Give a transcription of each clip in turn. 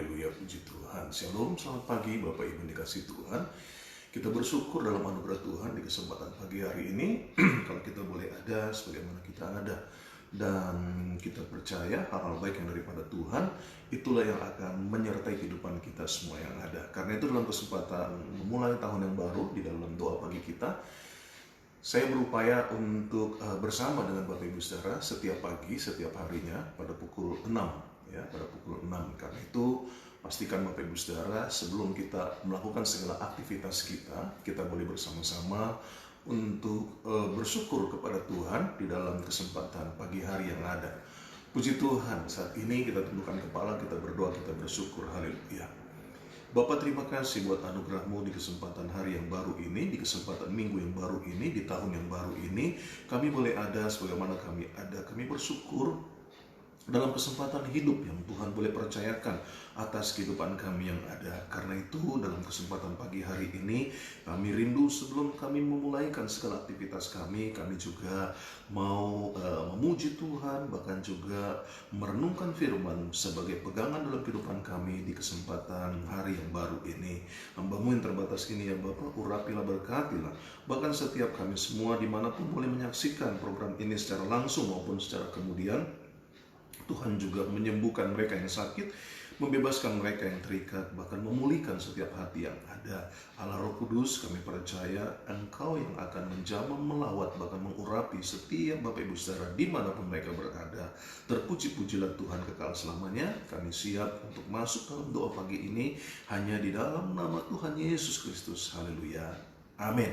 Haleluya, puji Tuhan. Shalom, selamat pagi Bapak Ibu yang dikasih Tuhan. Kita bersyukur dalam anugerah Tuhan di kesempatan pagi hari ini. Kalau kita boleh ada sebagaimana kita ada. Dan kita percaya hal-hal baik yang daripada Tuhan, itulah yang akan menyertai kehidupan kita semua yang ada. Karena itu dalam kesempatan memulai tahun yang baru, di dalam doa pagi kita, saya berupaya untuk bersama dengan Bapak Ibu Saudara setiap pagi, setiap harinya pada pukul 6. Ya, pada pukul 6. Karena itu pastikan Bapak Ibu Saudara sebelum kita melakukan segala aktivitas kita boleh bersama-sama untuk bersyukur kepada Tuhan di dalam kesempatan pagi hari yang ada. Puji Tuhan, saat ini kita tundukkan kepala, kita berdoa, kita bersyukur. Haleluya. Bapak, terima kasih buat anugerah-Mu di kesempatan hari yang baru ini, di kesempatan minggu yang baru ini, di tahun yang baru ini. Kami boleh ada sebagaimana kami ada. Kami bersyukur dalam kesempatan hidup yang Tuhan boleh percayakan atas kehidupan kami yang ada. Karena itu dalam kesempatan pagi hari ini kami rindu sebelum kami memulaikan segala aktivitas kami juga mau memuji Tuhan, bahkan juga merenungkan firman sebagai pegangan dalam kehidupan kami di kesempatan hari yang baru ini. Hamba-Mu yang terbatas ini ya Bapak, urapilah, berkatilah, bahkan setiap kami semua dimanapun boleh menyaksikan program ini secara langsung maupun secara kemudian. Tuhan juga menyembuhkan mereka yang sakit, membebaskan mereka yang terikat, bahkan memulihkan setiap hati yang ada. Allah Roh Kudus, kami percaya Engkau yang akan menjamah, melawat, bahkan mengurapi setiap Bapak Ibu Saudara dimanapun mereka berada. Terpuji-pujilah Tuhan kekal selamanya. Kami siap untuk masuk dalam doa pagi ini hanya di dalam nama Tuhan Yesus Kristus. Haleluya. Amin.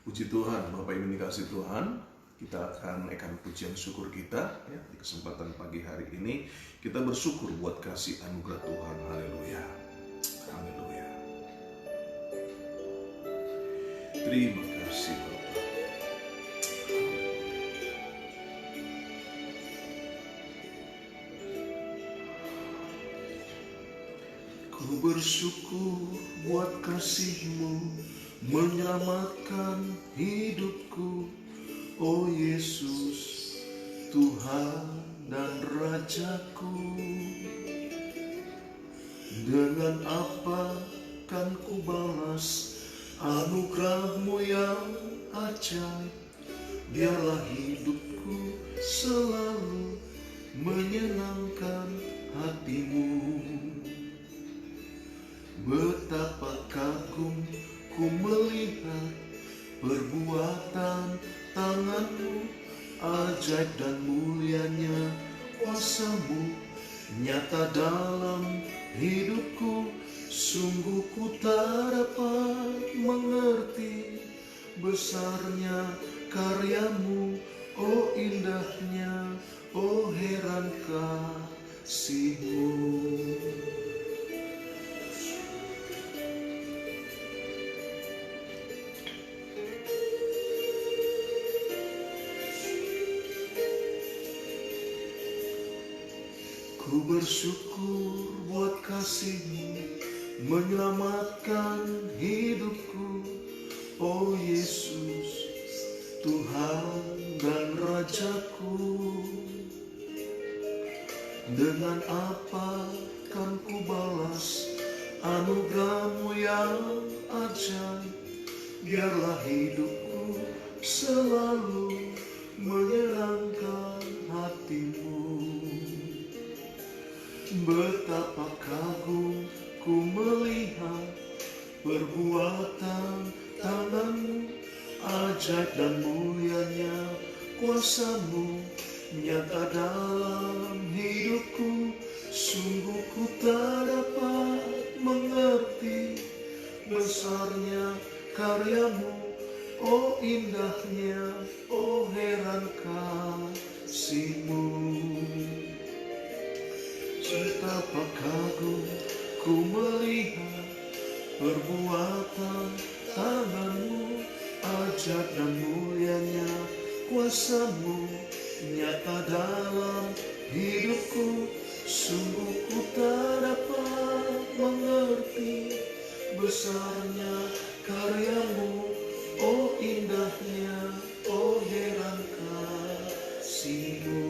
Puji Tuhan, Bapak Ibu dikasih Tuhan. Kita akan naikkan pujian syukur kita ya, di kesempatan pagi hari ini. Kita bersyukur buat kasih anugerah Tuhan. Haleluya. Haleluya. Terima kasih Bapak. Ku bersyukur buat kasih-Mu menyelamatkan hidupku. Oh Yesus, Tuhan dan Rajaku, dengan apa kan ku balas anugerah-Mu yang ajaib? Biarlah hidupku selalu menyenangkan hati-Mu. Betapa kagum ku melihat perbuatan tangan-Mu, ajaib dan mulianya kuasa-Mu nyata dalam hidupku. Sungguh ku tak dapat mengerti besarnya karya-Mu, oh indahnya, oh heran kasih-Mu. Ku bersyukur buat kasih-Mu menyelamatkan hidupku. Oh Yesus, Tuhan dan Rajaku, dengan apa kan ku balas anugerah-Mu yang ajaib? Biarlah hidupku selalu menyenangkan hati-Mu. Betapa kagum ku melihat perbuatan tangan-Mu, ajaib dan mulianya kuasa-Mu nyata dalam hidupku. Sungguh ku tak dapat mengerti besarnya karya-Mu, oh indahnya, oh heran kasih-Mu. Betapa kagum ku melihat perbuatan tangan-Mu, ajaib dan mulianya kuasa-Mu nyata dalam hidupku. Sungguh ku tak dapat mengerti besarnya karya-Mu, oh indahnya, oh heran kasih-Mu.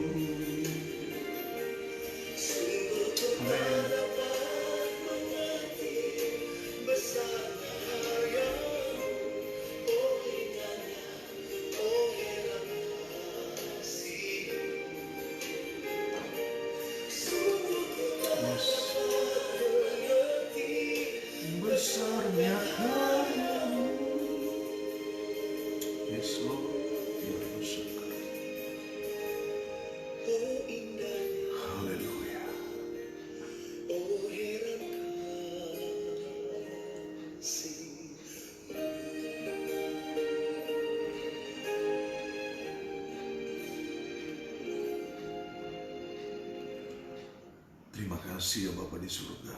Terima kasih ya Bapa di surga.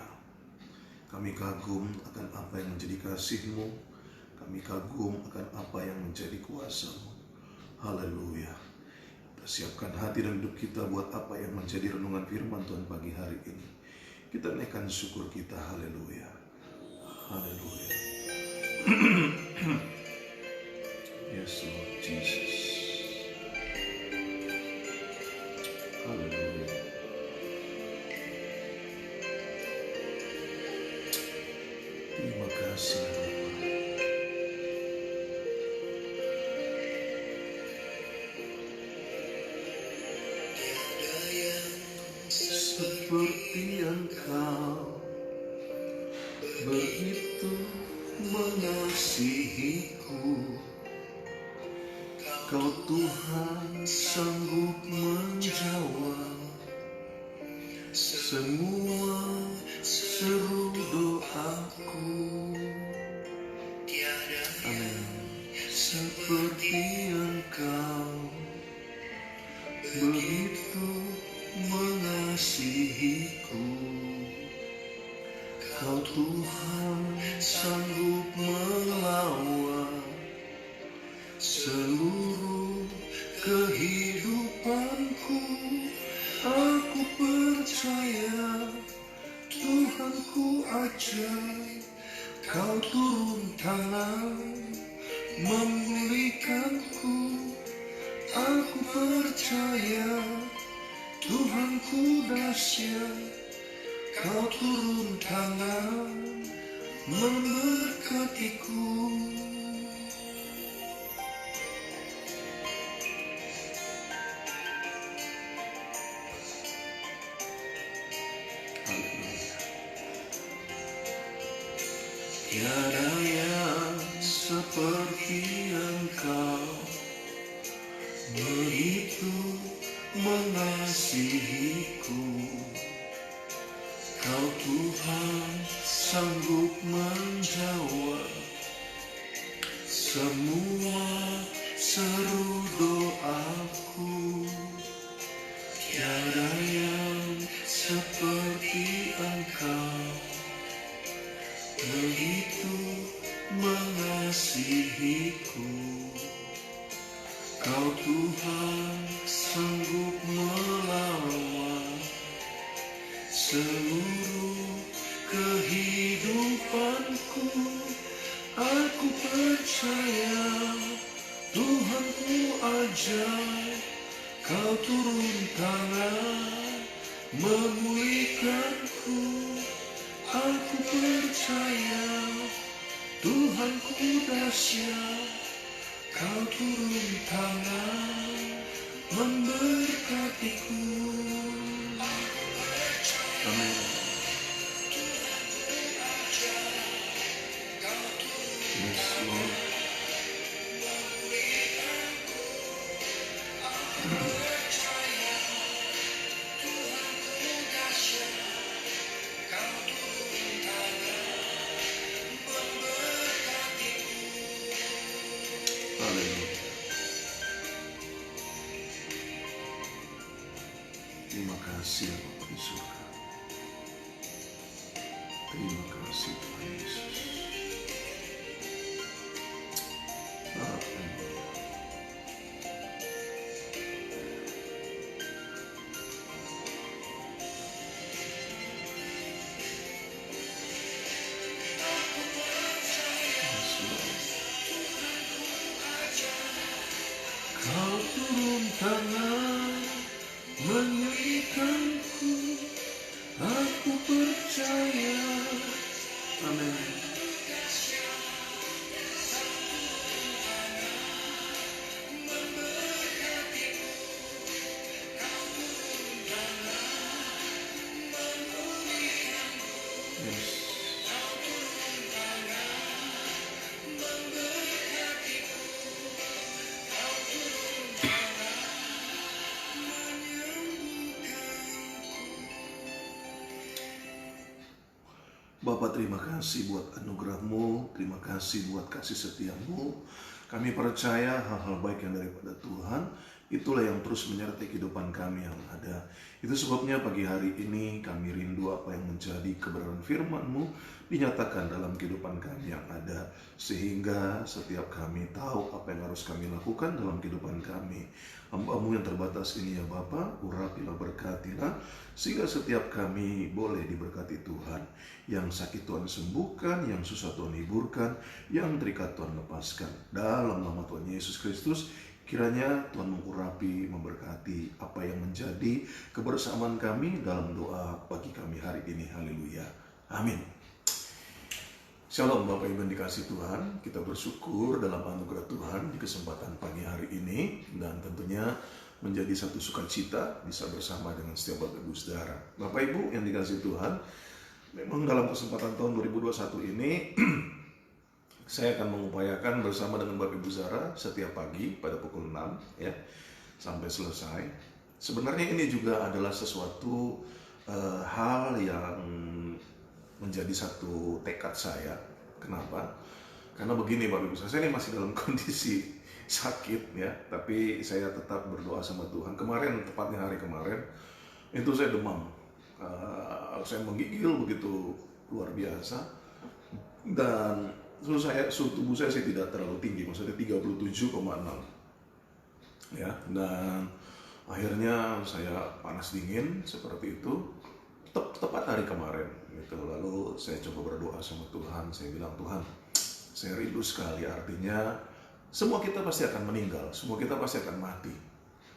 Kami kagum akan apa yang menjadi kasih-Mu. Kami kagum akan apa yang menjadi kuasa-Mu. Haleluya. Kita siapkan hati dan hidup kita buat apa yang menjadi renungan firman Tuhan pagi hari ini. Kita naikkan syukur kita. Haleluya. Haleluya. Yes Lord Jesus. Haleluya. Terima kasih Bapa. Seperti Engkau begitu mengasihiku, Kau Tuhan sanggup menjawab semua seru doaku. Amin. Seperti Engkau begitu mengasihiku, Kau Tuhan sanggup melawan seluruh kehidupanku. Aku percaya Tuhanku ajaib, Kau turun tangan memulihkanku. Aku percaya Tuhanku dahsyat, Kau turun tangan memberkatiku. Tiada yang seperti Engkau begitu mengasihiku, Kau Tuhan sanggup menjawab semua seru doaku. Tiada yang seperti Engkau begitu mengasihiku, Kau Tuhan sanggup melawan seluruh kehidupanku. Aku percaya Tuhanku ajaib, Kau turun tangan memulihkanku. Aku percaya Tuhanku dahsyat, Kau turun tangan memberkatiku. Amin. Yes, Lord. Haleluya. Terima kasih Bapa di surga. Terima kasih Tuhan Yesus. Haleluya. Yes, Lord. Kau turun tangan memulihkanku. Aku percaya. Amin. Yes. Bapak, terima kasih buat anugerah-Mu, terima kasih buat kasih setia-Mu. Kami percaya hal-hal baik yang daripada Tuhan Itulah yang terus menyertai kehidupan kami yang ada. Itu sebabnya pagi hari ini kami rindu apa yang menjadi kebenaran firman-Mu dinyatakan dalam kehidupan kami yang ada. Sehingga setiap kami tahu apa yang harus kami lakukan dalam kehidupan kami. Hamba-Mu yang terbatas ini ya Bapa, urapilah, berkatilah, sehingga setiap kami boleh diberkati Tuhan. Yang sakit Tuhan sembuhkan, yang susah Tuhan hiburkan, yang terikat Tuhan lepaskan. Dalam nama Tuhan Yesus Kristus, kiranya Tuhan mengurapi, memberkati apa yang menjadi kebersamaan kami dalam doa pagi kami hari ini. Haleluya. Amin. Shalom Bapak Ibu yang dikasih Tuhan. Kita bersyukur dalam anugerah Tuhan di kesempatan pagi hari ini. Dan tentunya menjadi satu sukacita bisa bersama dengan setiap Bapak Ibu Saudara. Bapak Ibu yang dikasih Tuhan, memang dalam kesempatan tahun 2021 ini saya akan mengupayakan bersama dengan Bapak Ibu Saudara setiap pagi pada pukul 6 ya sampai selesai. Sebenarnya ini juga adalah sesuatu hal yang menjadi satu tekad saya. Kenapa? Karena begini Bapak Ibu Saudara, saya ini masih dalam kondisi sakit ya, tapi saya tetap berdoa sama Tuhan. Kemarin, tepatnya hari kemarin, itu saya demam. Saya menggigil begitu luar biasa. Dan suhu tubuh saya tidak terlalu tinggi, maksudnya 37,6 ya, dan akhirnya saya panas dingin seperti itu tepat hari kemarin gitu. Lalu saya coba berdoa sama Tuhan, saya bilang, Tuhan, saya rindu sekali, artinya semua kita pasti akan meninggal, semua kita pasti akan mati,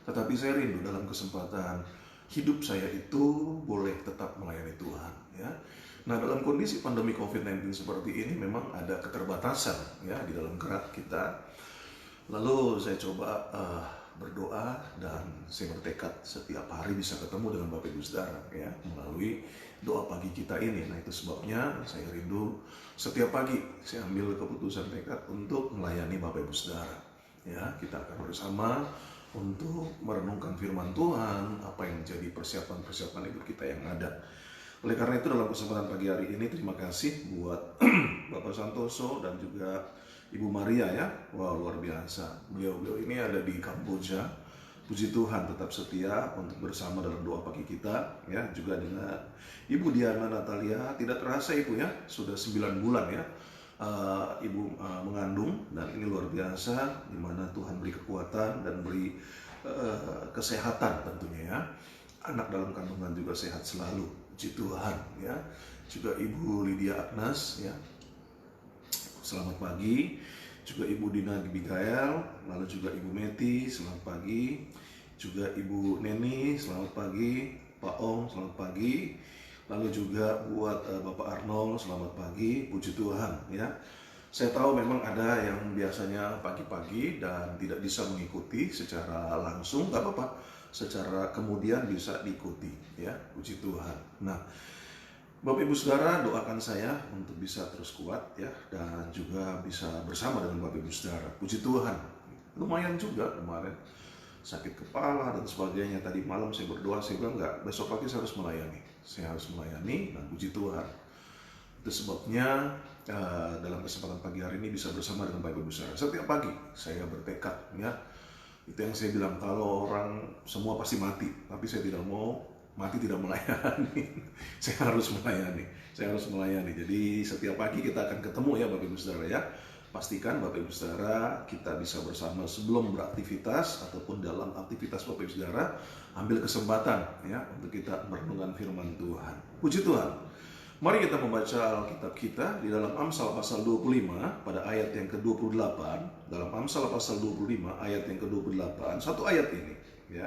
tetapi saya rindu dalam kesempatan hidup saya itu boleh tetap melayani Tuhan ya. Nah, dalam kondisi pandemi COVID-19 seperti ini memang ada keterbatasan ya di dalam gerak kita. Lalu saya coba berdoa dan saya bertekad setiap hari bisa ketemu dengan Bapak Ibu Saudara ya melalui doa pagi kita ini. Nah, itu sebabnya saya rindu setiap pagi saya ambil keputusan tekad untuk melayani Bapak Ibu Saudara. Ya, kita akan bersama untuk merenungkan firman Tuhan, apa yang menjadi persiapan-persiapan hidup kita yang ada. Oleh karena itu dalam kesempatan pagi hari ini terima kasih buat Bapak Santoso dan juga Ibu Maria ya. Wah, luar biasa. Beliau ini ada di Kamboja. Puji Tuhan tetap setia untuk bersama dalam doa pagi kita ya. Juga dengan Ibu Diana Natalia, tidak terasa Ibu ya, sudah 9 bulan ya. Ibu mengandung, dan ini luar biasa di mana Tuhan beri kekuatan dan beri kesehatan tentunya ya. Anak dalam kandungan juga sehat selalu. Puji Tuhan ya. Juga Ibu Lydia Agnes ya, selamat pagi. Juga Ibu Dina Abigail, lalu juga Ibu Meti, selamat pagi. Juga Ibu Neni, selamat pagi. Pak Ong, selamat pagi. Lalu juga buat Bapak Arnold, selamat pagi. Puji Tuhan ya. Saya tahu memang ada yang biasanya pagi-pagi dan tidak bisa mengikuti secara langsung, gak apa-apa, secara kemudian bisa diikuti ya. Puji Tuhan. Nah, Bapak Ibu Saudara, doakan saya untuk bisa terus kuat ya, dan juga bisa bersama dengan Bapak Ibu Saudara. Puji Tuhan. Lumayan juga kemarin sakit kepala dan sebagainya. Tadi malam saya berdoa, saya bilang enggak, besok pagi saya harus melayani. Saya harus melayani, dan puji Tuhan. Itu sebabnya dalam kesempatan pagi hari ini bisa bersama dengan Bapak Ibu Saudara. Setiap pagi saya bertekad ya. Itu yang saya bilang, kalau orang semua pasti mati, tapi saya tidak mau mati tidak melayani. Saya harus melayani. Jadi setiap pagi kita akan ketemu ya Bapak Ibu Saudara ya. Pastikan Bapak Ibu Saudara kita bisa bersama sebelum beraktivitas ataupun dalam aktivitas Bapak Ibu Saudara, ambil kesempatan ya untuk kita merenungkan firman Tuhan. Puji Tuhan. Mari kita membaca Alkitab kita di dalam Amsal pasal 25 pada ayat yang ke-28. Dalam Amsal pasal 25 ayat yang ke-28, satu ayat ini ya.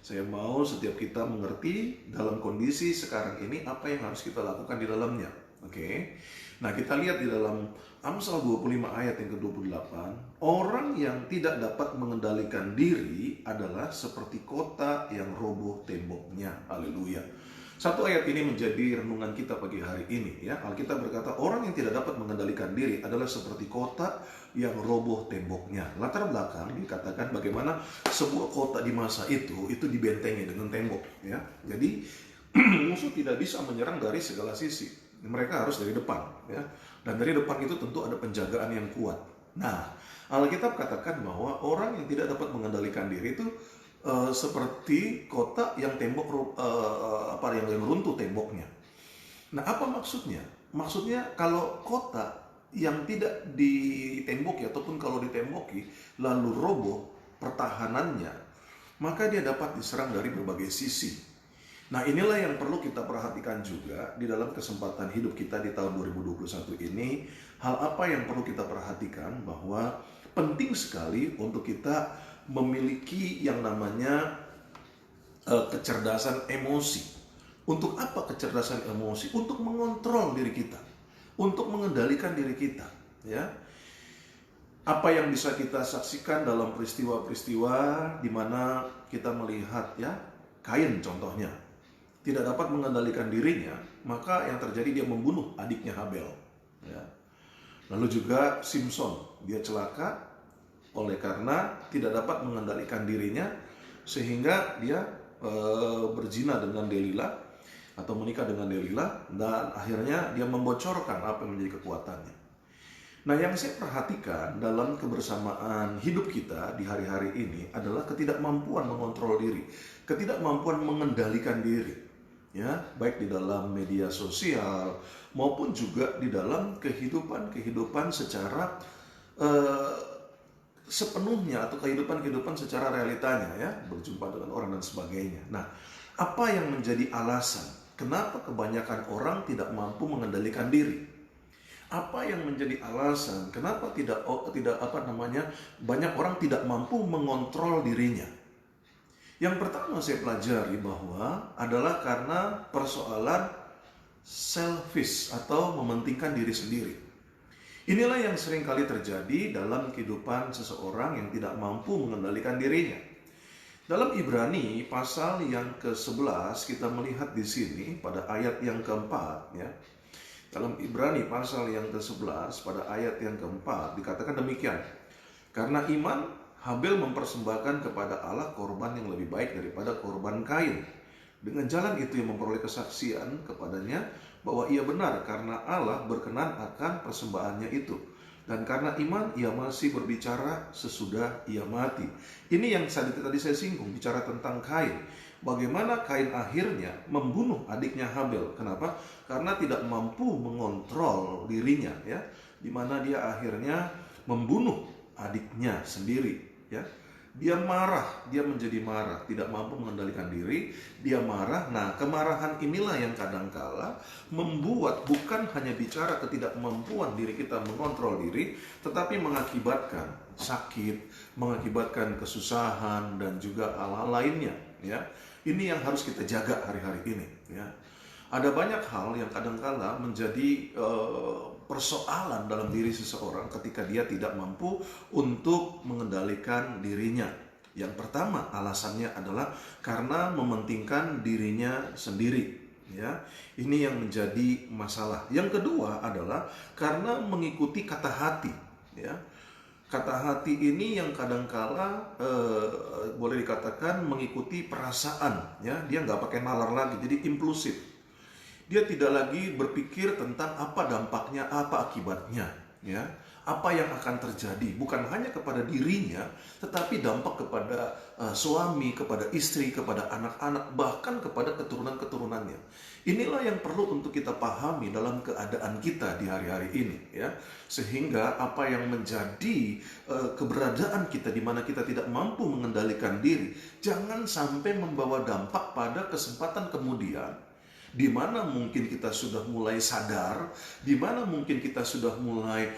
Saya mau setiap kita mengerti dalam kondisi sekarang ini apa yang harus kita lakukan di dalamnya. Oke. Nah, kita lihat di dalam Amsal 25 ayat yang ke-28, orang yang tidak dapat mengendalikan diri adalah seperti kota yang roboh temboknya. Haleluya. Satu ayat ini menjadi renungan kita pagi hari ini ya. Alkitab berkata orang yang tidak dapat mengendalikan diri adalah seperti kota yang roboh temboknya. Latar belakang dikatakan bagaimana sebuah kota di masa itu dibentengi dengan tembok ya. Jadi musuh tidak bisa menyerang dari segala sisi. Mereka harus dari depan ya. Dan dari depan itu tentu ada penjagaan yang kuat. Nah, Alkitab katakan bahwa orang yang tidak dapat mengendalikan diri itu seperti kota yang yang runtuh temboknya. Nah, apa maksudnya? Maksudnya kalau kota yang tidak ditemboki ataupun kalau ditemboki lalu roboh pertahanannya, maka dia dapat diserang dari berbagai sisi. Nah, inilah yang perlu kita perhatikan juga di dalam kesempatan hidup kita di tahun 2021 ini. Hal apa yang perlu kita perhatikan, bahwa penting sekali untuk kita memiliki yang namanya kecerdasan emosi. Untuk apa kecerdasan emosi? Untuk mengontrol diri kita, untuk mengendalikan diri kita, ya. Apa yang bisa kita saksikan dalam peristiwa-peristiwa di mana kita melihat, ya, Kain contohnya tidak dapat mengendalikan dirinya, maka yang terjadi dia membunuh adiknya Habel, ya. Lalu juga Simpson, dia celaka oleh karena tidak dapat mengendalikan dirinya, sehingga dia berzina dengan Delila atau menikah dengan Delila, dan akhirnya dia membocorkan apa yang menjadi kekuatannya. Nah, yang saya perhatikan dalam kebersamaan hidup kita di hari-hari ini adalah ketidakmampuan mengontrol diri, ketidakmampuan mengendalikan diri, ya, baik di dalam media sosial maupun juga di dalam kehidupan secara sepenuhnya, atau kehidupan secara realitanya, ya, berjumpa dengan orang dan sebagainya. Nah, apa yang menjadi alasan kenapa kebanyakan orang tidak mampu mengendalikan diri? Apa yang menjadi alasan kenapa banyak orang tidak mampu mengontrol dirinya? Yang pertama saya pelajari bahwa adalah karena persoalan selfish atau mementingkan diri sendiri. Inilah yang sering kali terjadi dalam kehidupan seseorang yang tidak mampu mengendalikan dirinya. Dalam Ibrani pasal yang ke-11 kita melihat di sini pada ayat yang keempat, ya. Dalam Ibrani pasal yang ke-11 pada ayat yang keempat dikatakan demikian. Karena iman Habel mempersembahkan kepada Allah korban yang lebih baik daripada korban Kain. Dengan jalan itu ia memperoleh kesaksian kepadanya bahwa ia benar karena Allah berkenan akan persembahannya itu. Dan karena iman ia masih berbicara sesudah ia mati. Ini yang tadi saya singgung, bicara tentang Kain. Bagaimana Kain akhirnya membunuh adiknya Habel. Kenapa? Karena tidak mampu mengontrol dirinya, ya. Di mana dia akhirnya membunuh adiknya sendiri, ya. Dia marah, dia menjadi marah, tidak mampu mengendalikan diri, dia marah. Nah, kemarahan inilah yang kadangkala membuat bukan hanya bicara ketidakmampuan diri kita mengontrol diri, tetapi mengakibatkan sakit, mengakibatkan kesusahan dan juga hal-hal lainnya, ya. Ini yang harus kita jaga hari-hari ini, ya. Ada banyak hal yang kadangkala menjadi persoalan dalam diri seseorang ketika dia tidak mampu untuk mengendalikan dirinya. Yang pertama alasannya adalah karena mementingkan dirinya sendiri, ya. Ini yang menjadi masalah. Yang kedua adalah karena mengikuti kata hati, ya. Kata hati ini yang kadangkala boleh dikatakan mengikuti perasaan, ya. Dia nggak pakai nalar lagi, jadi impulsif. Dia tidak lagi berpikir tentang apa dampaknya, apa akibatnya, ya. Apa yang akan terjadi, bukan hanya kepada dirinya, tetapi dampak kepada suami, kepada istri, kepada anak-anak, bahkan kepada keturunan-keturunannya. Inilah yang perlu untuk kita pahami dalam keadaan kita di hari-hari ini, ya. Sehingga apa yang menjadi keberadaan kita di mana kita tidak mampu mengendalikan diri, jangan sampai membawa dampak pada kesempatan kemudian, di mana mungkin kita sudah mulai sadar, di mana mungkin kita sudah mulai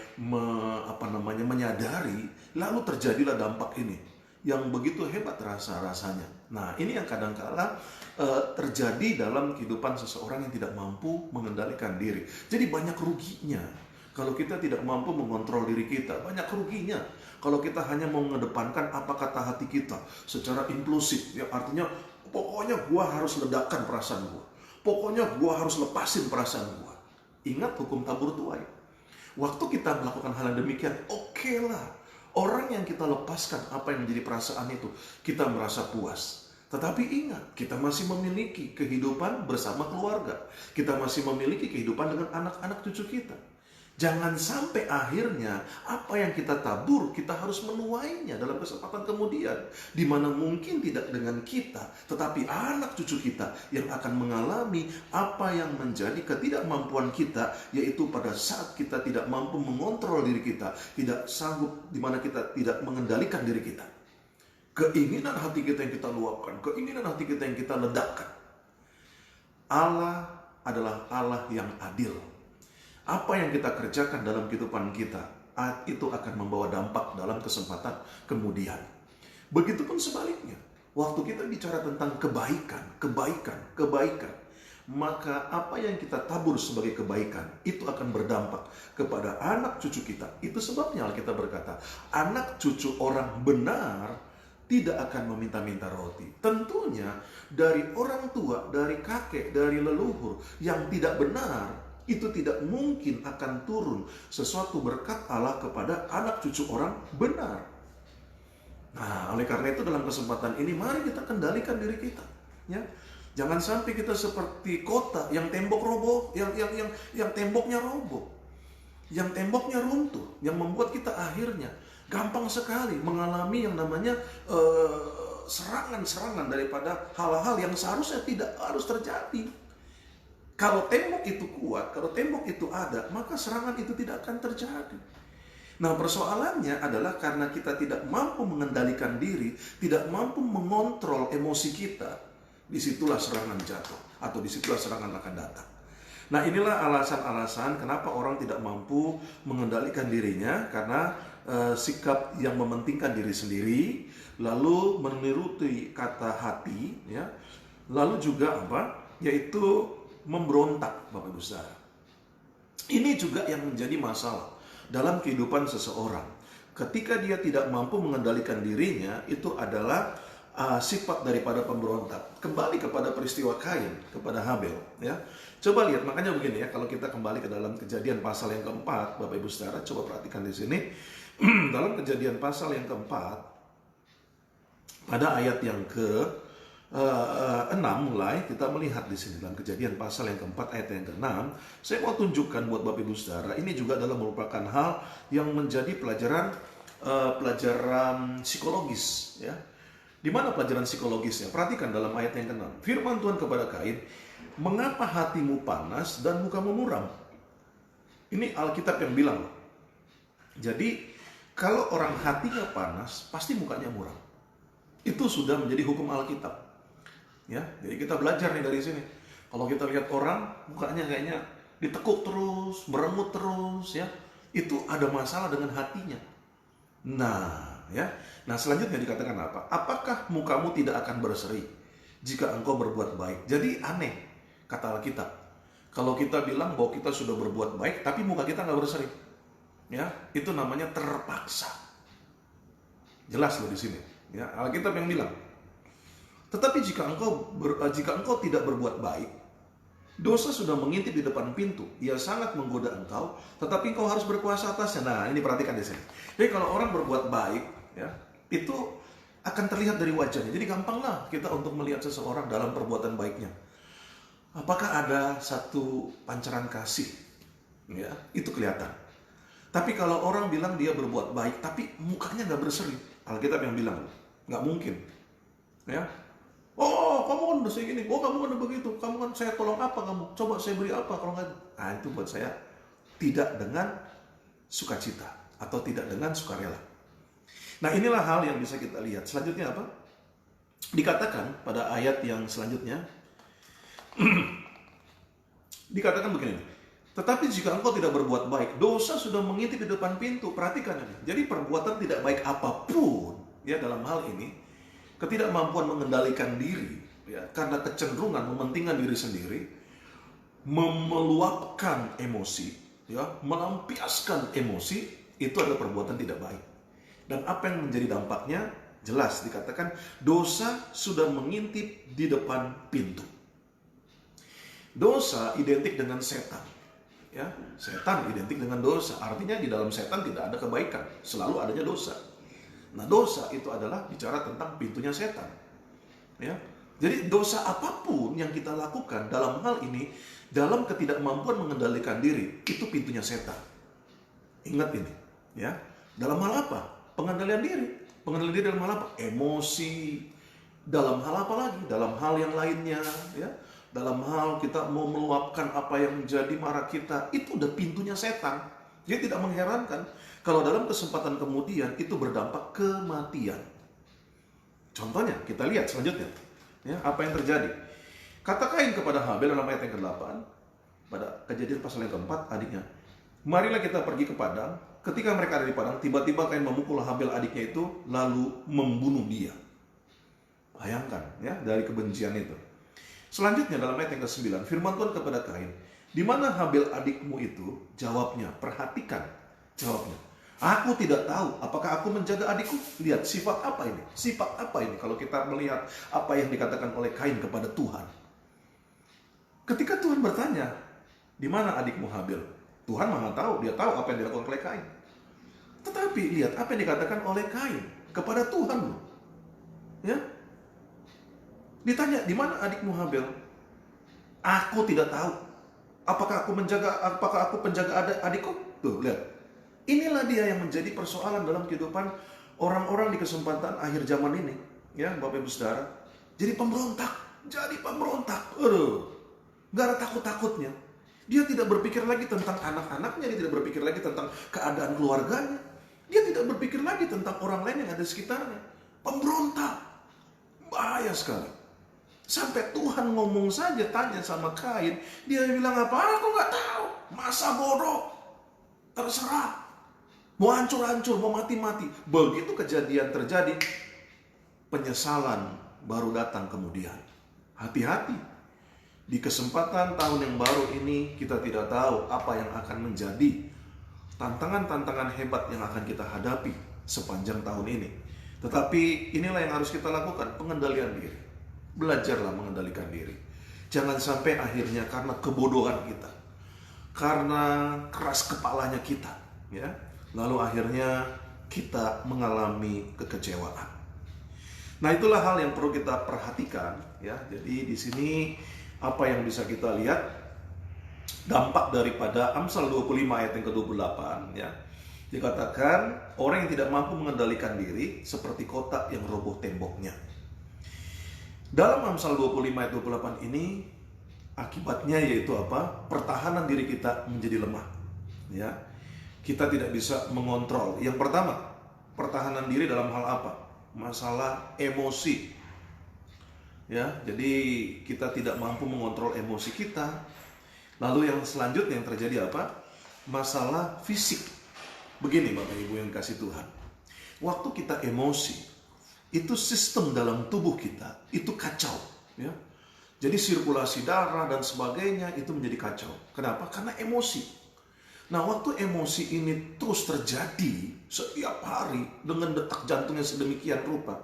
menyadari, lalu terjadilah dampak ini yang begitu hebat rasanya. Nah, ini yang kadangkala terjadi dalam kehidupan seseorang yang tidak mampu mengendalikan diri. Jadi banyak ruginya kalau kita tidak mampu mengontrol diri kita, banyak ruginya kalau kita hanya mau mengedepankan apa kata hati kita secara impulsif, ya. Artinya pokoknya gua harus ledakan perasaan gua, pokoknya gue harus lepasin perasaan gue. Ingat hukum tabur tuai. Waktu kita melakukan hal yang demikian, oke lah. Orang yang kita lepaskan apa yang menjadi perasaan itu, kita merasa puas. Tetapi ingat, kita masih memiliki kehidupan bersama keluarga. Kita masih memiliki kehidupan dengan anak-anak cucu kita. Jangan sampai akhirnya apa yang kita tabur, kita harus menuainya dalam kesempatan kemudian. Di mana mungkin tidak dengan kita, tetapi anak cucu kita yang akan mengalami apa yang menjadi ketidakmampuan kita, yaitu pada saat kita tidak mampu mengontrol diri kita, tidak sanggup, di mana kita tidak mengendalikan diri kita. Keinginan hati kita yang kita luapkan, keinginan hati kita yang kita ledakkan. Allah adalah Allah yang adil. Apa yang kita kerjakan dalam kehidupan kita, itu akan membawa dampak dalam kesempatan kemudian. Begitupun sebaliknya, waktu kita bicara tentang kebaikan, maka apa yang kita tabur sebagai kebaikan, itu akan berdampak kepada anak cucu kita. Itu sebabnya Alkitab berkata, anak cucu orang benar tidak akan meminta-minta roti. Tentunya dari orang tua, dari kakek, dari leluhur yang tidak benar, itu tidak mungkin akan turun sesuatu berkat Allah kepada anak cucu orang benar. Nah, oleh karena itu dalam kesempatan ini mari kita kendalikan diri kita, ya. Jangan sampai kita seperti kota yang tembok roboh, yang temboknya roboh, yang temboknya runtuh, yang membuat kita akhirnya gampang sekali mengalami yang namanya serangan-serangan daripada hal-hal yang seharusnya tidak harus terjadi. Kalau tembok itu kuat, kalau tembok itu ada, maka serangan itu tidak akan terjadi. Nah, persoalannya adalah karena kita tidak mampu mengendalikan diri, tidak mampu mengontrol emosi kita, disitulah serangan jatuh, atau disitulah serangan akan datang. Nah, inilah alasan-alasan kenapa orang tidak mampu mengendalikan dirinya, karena sikap yang mementingkan diri sendiri, lalu meniruti kata hati, ya, lalu juga yaitu memberontak, Bapak Ibu Saudara. Ini juga yang menjadi masalah dalam kehidupan seseorang. Ketika dia tidak mampu mengendalikan dirinya, itu adalah sifat daripada pemberontak. Kembali kepada peristiwa Kain kepada Habel, ya. Coba lihat, makanya begini ya, kalau kita kembali ke dalam Kejadian pasal yang keempat, Bapak Ibu Saudara, coba perhatikan di sini. Dalam Kejadian pasal yang keempat, pada ayat yang ke-6 mulai kita melihat di sini dalam Kejadian pasal yang keempat ayat yang ke-6, saya mau tunjukkan buat Bapak Ibu Saudara, ini juga adalah merupakan hal yang menjadi pelajaran psikologis, ya. Di mana pelajaran psikologisnya? Perhatikan dalam ayat yang ke-6. Firman Tuhan kepada Kain, "Mengapa hatimu panas dan mukamu muram?" Ini Alkitab yang bilang. Jadi kalau orang hatinya panas, pasti mukanya muram. Itu sudah menjadi hukum Alkitab. Ya, jadi kita belajar nih dari sini. Kalau kita lihat orang mukanya kayaknya ditekuk terus, meremut terus, ya, itu ada masalah dengan hatinya. Nah, ya. Nah, selanjutnya dikatakan apa? Apakah mukamu tidak akan berseri jika engkau berbuat baik? Jadi aneh kata Alkitab. Kalau kita bilang bahwa kita sudah berbuat baik, tapi muka kita nggak berseri, ya, itu namanya terpaksa. Jelas loh di sini. Ya, Alkitab yang bilang. Tetapi jika engkau tidak berbuat baik, dosa sudah mengintip di depan pintu. Ia sangat menggoda engkau, tetapi engkau harus berkuasa atasnya. Nah, ini perhatikan di sini. Jadi kalau orang berbuat baik, ya, itu akan terlihat dari wajahnya. Jadi gampanglah kita untuk melihat seseorang dalam perbuatan baiknya. Apakah ada satu pancaran kasih? Ya, itu kelihatan. Tapi kalau orang bilang dia berbuat baik, tapi mukanya nggak berseri, Alkitab yang bilang nggak mungkin. Ya. Oh, kamu kan udah segini, oh kamu kan udah begitu, kamu kan saya tolong apa kamu? Coba saya beri apa kalau nggak? Nah, itu buat saya tidak dengan sukacita atau tidak dengan sukarela. Nah, inilah hal yang bisa kita lihat. Selanjutnya apa? Dikatakan pada ayat yang selanjutnya, dikatakan begini. Tetapi jika engkau tidak berbuat baik, dosa sudah mengintip di depan pintu. Perhatikan ini. Jadi perbuatan tidak baik apapun, ya, dalam hal ini, ketidakmampuan mengendalikan diri, ya, karena kecenderungan mementingkan diri sendiri, meluapkan emosi, ya, melampiaskan emosi, itu adalah perbuatan tidak baik. Dan apa yang menjadi dampaknya? Jelas dikatakan dosa sudah mengintip di depan pintu. Dosa identik dengan setan, ya, setan identik dengan dosa. Artinya di dalam setan tidak ada kebaikan, selalu adanya dosa. Nah, dosa itu adalah bicara tentang pintunya setan, ya. Jadi dosa apapun yang kita lakukan dalam hal ini, dalam ketidakmampuan mengendalikan diri, itu pintunya setan. Ingat ini, ya. Dalam hal apa? Pengendalian diri. Pengendalian diri dalam hal apa? Emosi. Dalam hal apa lagi? Dalam hal yang lainnya, ya. Dalam hal kita mau meluapkan apa yang menjadi marah kita, itu udah pintunya setan. Jadi tidak mengherankan kalau dalam kesempatan kemudian itu berdampak kematian. Contohnya, kita lihat selanjutnya, ya, apa yang terjadi. Kata Kain kepada Habel dalam ayat yang ke-8, pada Kejadian pasal yang ke-4, adiknya, marilah kita pergi ke padang. Ketika mereka ada di padang, tiba-tiba Kain memukul Habel adiknya itu, lalu membunuh dia. Bayangkan, ya, dari kebencian itu. Selanjutnya dalam ayat yang ke-9, firman Tuhan kepada Kain, di mana Habel adikmu itu? Jawabnya, perhatikan jawabnya. Aku tidak tahu apakah aku menjaga adikku. Lihat sifat apa ini? Sifat apa ini kalau kita melihat apa yang dikatakan oleh Kain kepada Tuhan. Ketika Tuhan bertanya, di mana adikmu Habel? Tuhan Maha tahu, dia tahu apa yang dilakukan oleh Kain. Tetapi lihat apa yang dikatakan oleh Kain kepada Tuhan loh. Ya. Ditanya, di mana adikmu Habel? Aku tidak tahu. Apakah aku penjaga adikku? Tuh, lihat. Inilah dia yang menjadi persoalan dalam kehidupan orang-orang di kesempatan akhir zaman ini, ya, Bapak Ibu Saudara. Jadi pemberontak. Aduh. Gak ada takut-takutnya. Dia tidak berpikir lagi tentang anak-anaknya, dia tidak berpikir lagi tentang keadaan keluarganya. Dia tidak berpikir lagi tentang orang lain yang ada di sekitarnya. Pemberontak. Bahaya sekali. Sampai Tuhan ngomong saja, tanya sama Kain, dia bilang apa? Aku gak tahu. Masa bodoh. Terserah. Mau hancur-hancur, mau mati-mati. Begitu kejadian terjadi, penyesalan baru datang kemudian. Hati-hati. Di kesempatan tahun yang baru ini, kita tidak tahu apa yang akan menjadi tantangan-tantangan hebat yang akan kita hadapi sepanjang tahun ini. Tetapi inilah yang harus kita lakukan, pengendalian diri. Belajarlah mengendalikan diri. Jangan sampai akhirnya karena kebodohan kita, karena keras kepalanya kita, ya, lalu akhirnya kita mengalami kekecewaan. Nah, itulah hal yang perlu kita perhatikan, ya. Jadi di sini apa yang bisa kita lihat dampak daripada Amsal 25 ayat yang ke-28, ya. Dikatakan orang yang tidak mampu mengendalikan diri seperti kota yang roboh temboknya. Dalam Amsal 25 ayat 28 ini akibatnya yaitu apa? Pertahanan diri kita menjadi lemah, ya. Kita tidak bisa mengontrol. Yang pertama, pertahanan diri dalam hal apa? Masalah emosi. Ya, jadi kita tidak mampu mengontrol emosi kita. Lalu yang selanjutnya yang terjadi apa? Masalah fisik. Begini Bapak Ibu yang kasih Tuhan. Waktu kita emosi, itu sistem dalam tubuh kita itu kacau, ya. Jadi sirkulasi darah dan sebagainya itu menjadi kacau. Kenapa? Karena emosi. Nah, waktu emosi ini terus terjadi setiap hari dengan detak jantungnya sedemikian rupa,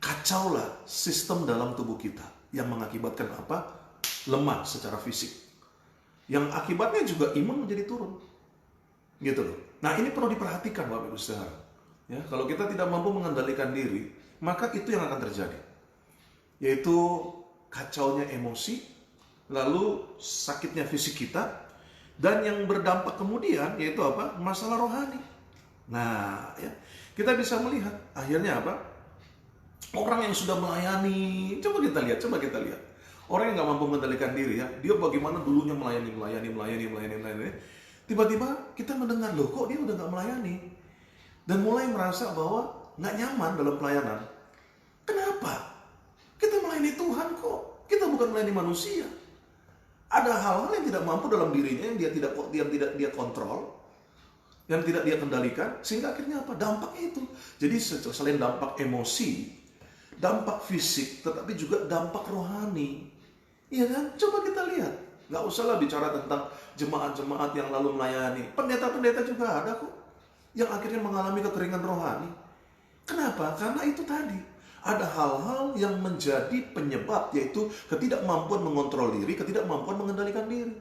kacaulah sistem dalam tubuh kita yang mengakibatkan apa? Lemah secara fisik. Yang akibatnya juga imun menjadi turun. Gitu loh. Nah, ini perlu diperhatikan Bapak Ibu Saudara. Ya, kalau kita tidak mampu mengendalikan diri, maka itu yang akan terjadi. Yaitu kacaunya emosi, lalu sakitnya fisik kita, dan yang berdampak kemudian yaitu apa? Masalah rohani. Nah, ya, kita bisa melihat akhirnya apa? Orang yang sudah melayani, coba kita lihat. Orang yang nggak mampu mengendalikan diri, ya, dia bagaimana dulunya melayani. Tiba-tiba kita mendengar, loh kok dia udah nggak melayani, dan mulai merasa bahwa nggak nyaman dalam pelayanan. Kenapa? Kita melayani Tuhan kok, kita bukan melayani manusia. Ada hal-hal yang tidak mampu dalam dirinya yang tidak dia kontrol, yang tidak dia kendalikan, sehingga akhirnya apa? Dampaknya itu. Jadi selain dampak emosi, dampak fisik, tetapi juga dampak rohani. Iya kan? Coba kita lihat. Nggak usahlah bicara tentang jemaat-jemaat yang lalu melayani. Pendeta-pendeta juga ada kok yang akhirnya mengalami kekeringan rohani. Kenapa? Karena itu tadi. Ada hal-hal yang menjadi penyebab, yaitu ketidakmampuan mengontrol diri, ketidakmampuan mengendalikan diri.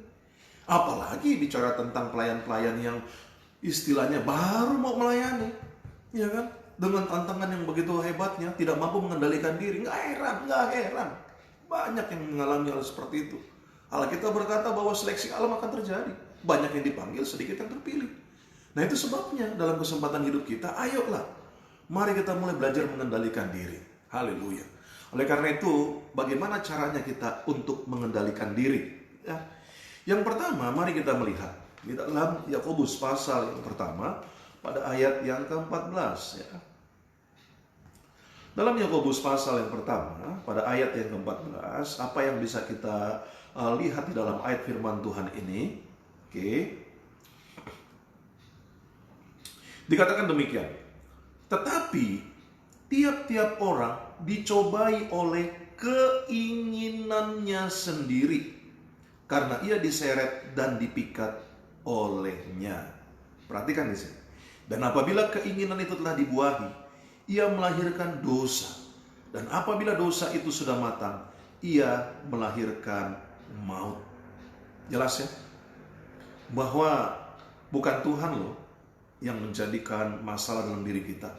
Apalagi bicara tentang pelayan-pelayan yang istilahnya baru mau melayani, ya kan? Dengan tantangan yang begitu hebatnya, tidak mampu mengendalikan diri. Nggak heran. Banyak yang mengalami hal seperti itu. Alkitab berkata bahwa seleksi alam akan terjadi. Banyak yang dipanggil, sedikit yang terpilih. Nah itu sebabnya dalam kesempatan hidup kita, ayolah, mari kita mulai belajar mengendalikan diri. Haleluya. Oleh karena itu, bagaimana caranya kita untuk mengendalikan diri? Ya. Yang pertama, mari kita melihat di dalam Yakobus pasal yang pertama pada ayat yang ke-14. Ya. Dalam Yakobus pasal yang pertama pada ayat yang ke-14, apa yang bisa kita lihat di dalam ayat firman Tuhan ini? Oke. Dikatakan demikian. Tetapi tiap-tiap orang dicobai oleh keinginannya sendiri, karena ia diseret dan dipikat olehnya. Perhatikan di sini. Dan apabila keinginan itu telah dibuahi, ia melahirkan dosa. Dan apabila dosa itu sudah matang, ia melahirkan maut. Jelas ya? Bahwa bukan Tuhan loh yang menjadikan masalah dalam diri kita.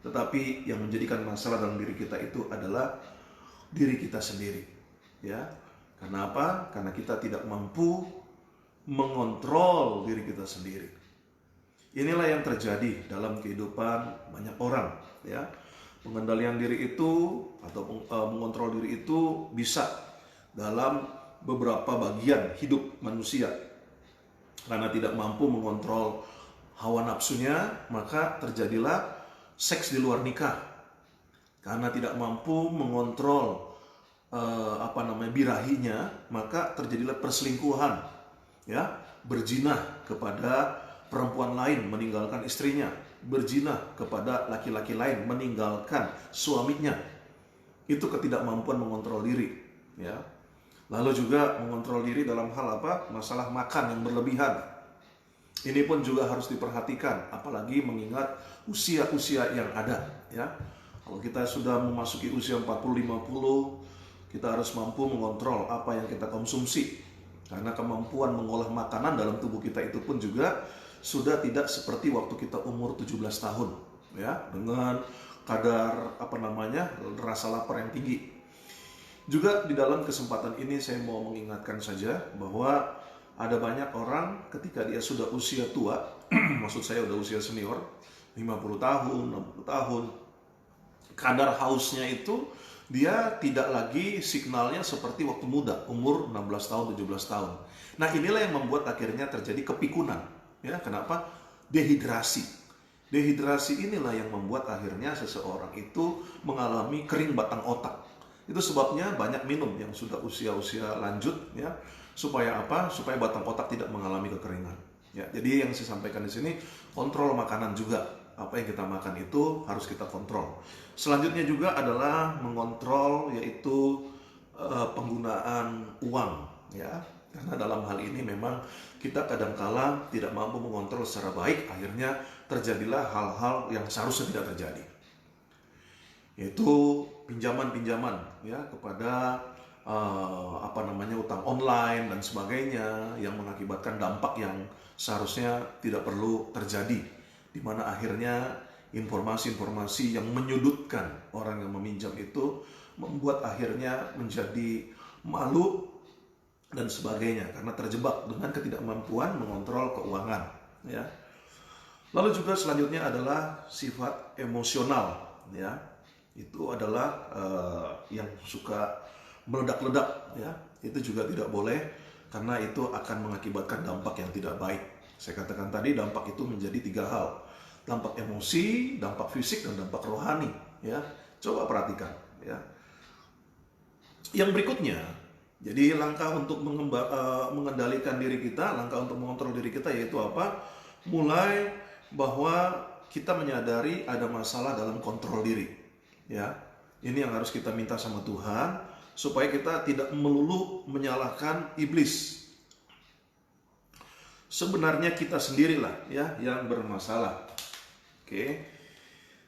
Tetapi yang menjadikan masalah dalam diri kita itu adalah diri kita sendiri. Ya. Karena apa? Karena kita tidak mampu mengontrol diri kita sendiri. Inilah yang terjadi dalam kehidupan banyak orang. Ya. Pengendalian diri itu atau mengontrol diri itu bisa dalam beberapa bagian hidup manusia. Karena tidak mampu mengontrol hawa nafsunya, maka terjadilah seks di luar nikah. Karena tidak mampu mengontrol birahinya, maka terjadilah perselingkuhan, ya, berzina kepada perempuan lain meninggalkan istrinya, berzina kepada laki-laki lain meninggalkan suaminya. Itu ketidakmampuan mengontrol diri, ya. Lalu juga mengontrol diri dalam hal apa? Masalah makan yang berlebihan. Ini pun juga harus diperhatikan, apalagi mengingat usia-usia yang ada, ya. Kalau kita sudah memasuki usia 40-50, kita harus mampu mengontrol apa yang kita konsumsi. Karena kemampuan mengolah makanan dalam tubuh kita itu pun juga sudah tidak seperti waktu kita umur 17 tahun, ya, dengan kadar rasa lapar yang tinggi. Juga di dalam kesempatan ini saya mau mengingatkan saja bahwa ada banyak orang ketika dia sudah usia tua, maksud saya udah usia senior, 50 tahun, 60 tahun, kadar hausnya itu dia tidak lagi signalnya seperti waktu muda, umur 16 tahun, 17 tahun. Nah inilah yang membuat akhirnya terjadi kepikunan. Ya, kenapa? Dehidrasi. Dehidrasi inilah yang membuat akhirnya seseorang itu mengalami kering batang otak. Itu sebabnya banyak minum yang sudah usia-usia lanjut, ya. Supaya apa? Supaya batang otak tidak mengalami kekeringan. Ya, jadi yang saya sampaikan di sini, kontrol makanan juga. Apa yang kita makan itu harus kita kontrol. Selanjutnya juga adalah mengontrol, yaitu penggunaan uang, ya. Karena dalam hal ini memang kita kadangkala tidak mampu mengontrol secara baik, akhirnya terjadilah hal-hal yang seharusnya tidak terjadi. Yaitu pinjaman-pinjaman, ya, kepada utang online dan sebagainya yang mengakibatkan dampak yang seharusnya tidak perlu terjadi, di mana akhirnya informasi-informasi yang menyudutkan orang yang meminjam itu membuat akhirnya menjadi malu dan sebagainya karena terjebak dengan ketidakmampuan mengontrol keuangan, ya. Lalu juga selanjutnya adalah sifat emosional, ya. Itu adalah yang suka meledak-ledak, ya. Itu juga tidak boleh karena itu akan mengakibatkan dampak yang tidak baik. Saya katakan tadi dampak itu menjadi 3 hal. Dampak emosi, dampak fisik, dan dampak rohani, ya. Coba perhatikan, ya. Yang berikutnya, jadi langkah untuk mengendalikan diri kita, langkah untuk mengontrol diri kita yaitu apa? Mulai bahwa kita menyadari ada masalah dalam kontrol diri, ya. Ini yang harus kita minta sama Tuhan supaya kita tidak melulu menyalahkan iblis. Sebenarnya kita sendirilah, ya, yang bermasalah. Oke.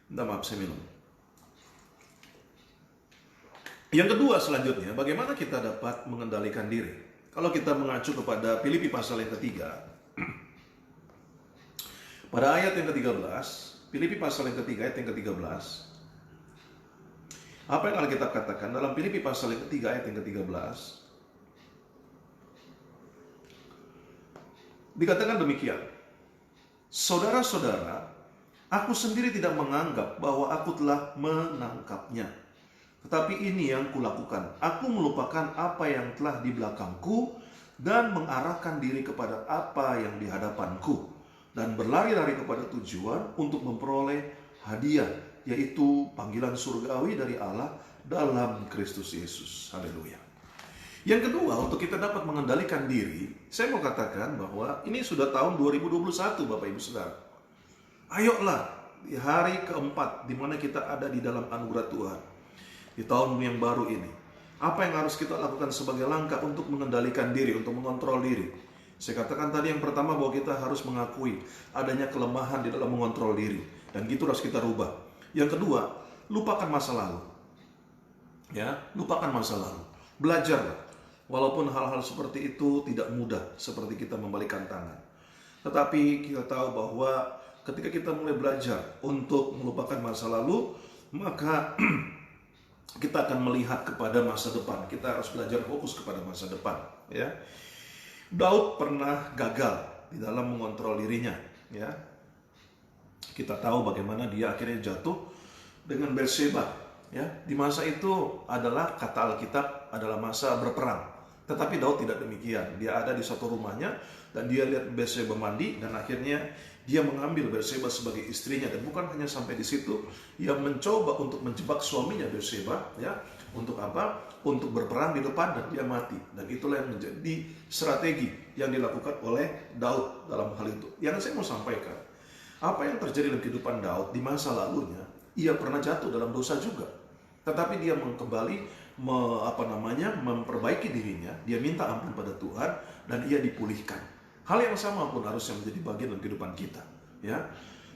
Minta maaf, saya minum. Yang kedua selanjutnya, bagaimana kita dapat mengendalikan diri? Kalau kita mengacu kepada Filipi pasal yang ketiga, pada ayat yang ke-13, Filipi pasal yang ketiga ayat yang ke-13, apa yang Alkitab katakan dalam Filipi pasal yang ketiga ayat yang ke-13? Dikatakan demikian, Saudara-saudara, aku sendiri tidak menganggap bahwa aku telah menangkapnya. Tetapi ini yang kulakukan. Aku melupakan apa yang telah di belakangku dan mengarahkan diri kepada apa yang di hadapanku. Dan berlari-lari kepada tujuan untuk memperoleh hadiah, yaitu panggilan surgawi dari Allah dalam Kristus Yesus. Haleluya. Yang kedua, untuk kita dapat mengendalikan diri, saya mau katakan bahwa ini sudah tahun 2021, Bapak Ibu Saudara. Ayolah, di hari keempat di mana kita ada di dalam anugerah Tuhan, di tahun yang baru ini, apa yang harus kita lakukan sebagai langkah untuk mengendalikan diri, untuk mengontrol diri? Saya katakan tadi yang pertama bahwa kita harus mengakui adanya kelemahan di dalam mengontrol diri, dan gitu harus kita rubah. Yang kedua, lupakan masa lalu. Ya, lupakan masa lalu. Belajarlah. Walaupun hal-hal seperti itu tidak mudah, seperti kita membalikkan tangan. Tetapi kita tahu bahwa ketika kita mulai belajar untuk melupakan masa lalu, maka kita akan melihat kepada masa depan. Kita harus belajar fokus kepada masa depan. Ya, Daud pernah gagal di dalam mengontrol dirinya. Ya, kita tahu bagaimana dia akhirnya jatuh dengan Bathsheba. Ya, di masa itu adalah kata Alkitab adalah masa berperang. Tetapi Daud tidak demikian. Dia ada di satu rumahnya dan dia lihat Bathsheba mandi, dan akhirnya dia mengambil Bathsheba sebagai istrinya. Dan bukan hanya sampai di situ, ia mencoba untuk menjebak suaminya Bathsheba, ya, untuk apa? Untuk berperang di depan dan dia mati. Dan itulah yang menjadi strategi yang dilakukan oleh Daud dalam hal itu. Yang saya mau sampaikan, apa yang terjadi dalam kehidupan Daud di masa lalunya, ia pernah jatuh dalam dosa juga. Tetapi dia kembali memperbaiki dirinya, dia minta ampun pada Tuhan dan ia dipulihkan. Hal yang sama pun harusnya menjadi bagian dalam kehidupan kita. Ya,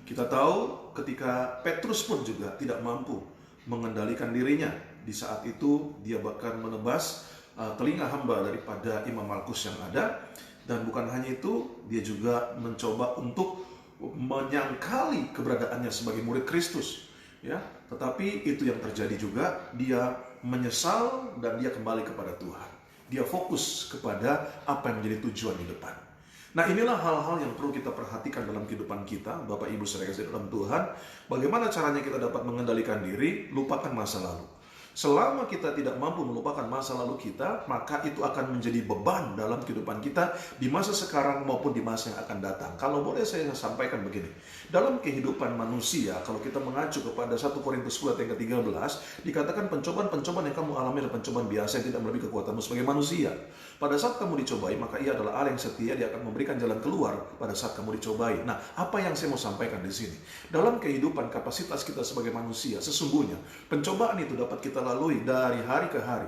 kita tahu ketika Petrus pun juga tidak mampu mengendalikan dirinya. Di saat itu dia bahkan menebas telinga hamba daripada Imam Malkus yang ada, dan bukan hanya itu, dia juga mencoba untuk menyangkali keberadaannya sebagai murid Kristus. Ya, tetapi itu yang terjadi juga, dia menyesal dan dia kembali kepada Tuhan. Dia fokus kepada apa yang menjadi tujuan di depan. Nah, inilah hal-hal yang perlu kita perhatikan dalam kehidupan kita, Bapak Ibu saudara kasih dalam Tuhan. Bagaimana caranya kita dapat mengendalikan diri? Lupakan masa lalu. Selama kita tidak mampu melupakan masa lalu kita, maka itu akan menjadi beban dalam kehidupan kita di masa sekarang maupun di masa yang akan datang. Kalau boleh saya sampaikan begini, dalam kehidupan manusia, kalau kita mengacu kepada 1 Korintus 10 ayat ke-13, dikatakan pencobaan-pencobaan yang kamu alami adalah pencobaan biasa yang tidak melebihi kekuatanmu sebagai manusia. Pada saat kamu dicobai, maka ia adalah Allah yang setia, dia akan memberikan jalan keluar pada saat kamu dicobai. Nah, apa yang saya mau sampaikan di sini? Dalam kehidupan kapasitas kita sebagai manusia, sesungguhnya pencobaan itu dapat kita lalui dari hari ke hari.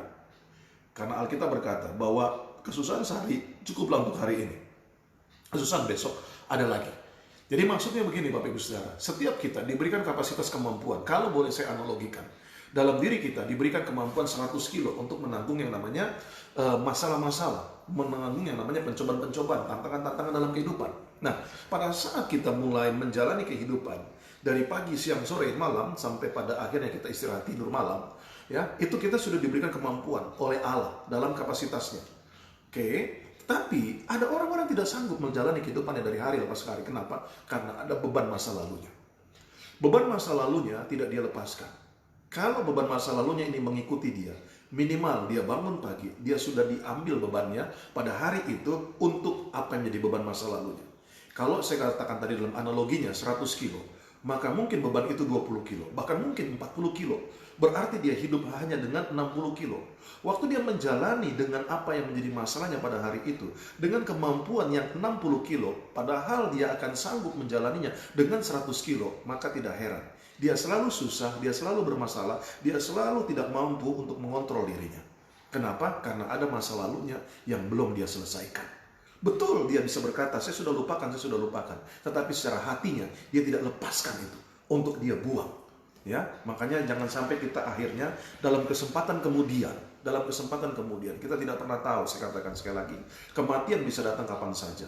Karena Alkitab berkata bahwa kesusahan sehari cukuplah untuk hari ini. Kesusahan besok ada lagi. Jadi maksudnya begini Bapak Ibu Saudara, setiap kita diberikan kapasitas kemampuan. Kalau boleh saya analogikan, dalam diri kita diberikan kemampuan 100 kilo untuk menanggung yang namanya masalah-masalah, menanggung yang namanya pencobaan-pencobaan, tantangan-tantangan dalam kehidupan. Nah, pada saat kita mulai menjalani kehidupan dari pagi, siang, sore, malam sampai pada akhirnya kita istirahat tidur malam, ya, itu kita sudah diberikan kemampuan oleh Allah dalam kapasitasnya. Oke. Tapi ada orang-orang tidak sanggup menjalani kehidupannya dari hari lepas hari. Kenapa? Karena ada beban masa lalunya. Beban masa lalunya tidak dia lepaskan. Kalau beban masa lalunya ini mengikuti dia, minimal dia bangun pagi, dia sudah diambil bebannya pada hari itu untuk apa yang menjadi beban masa lalunya. Kalau saya katakan tadi dalam analoginya 100 kilo, maka mungkin beban itu 20 kilo, bahkan mungkin 40 kilo. Berarti dia hidup hanya dengan 60 kilo. Waktu dia menjalani dengan apa yang menjadi masalahnya pada hari itu, dengan kemampuan yang 60 kilo, padahal dia akan sanggup menjalaninya dengan 100 kilo, maka tidak heran. Dia selalu susah, dia selalu bermasalah, dia selalu tidak mampu untuk mengontrol dirinya. Kenapa? Karena ada masa lalunya yang belum dia selesaikan. Betul, dia bisa berkata, saya sudah lupakan. Tetapi secara hatinya, dia tidak lepaskan itu untuk dia buang. Ya, makanya jangan sampai kita akhirnya dalam kesempatan kemudian kita tidak pernah tahu. Saya katakan sekali lagi, kematian bisa datang kapan saja.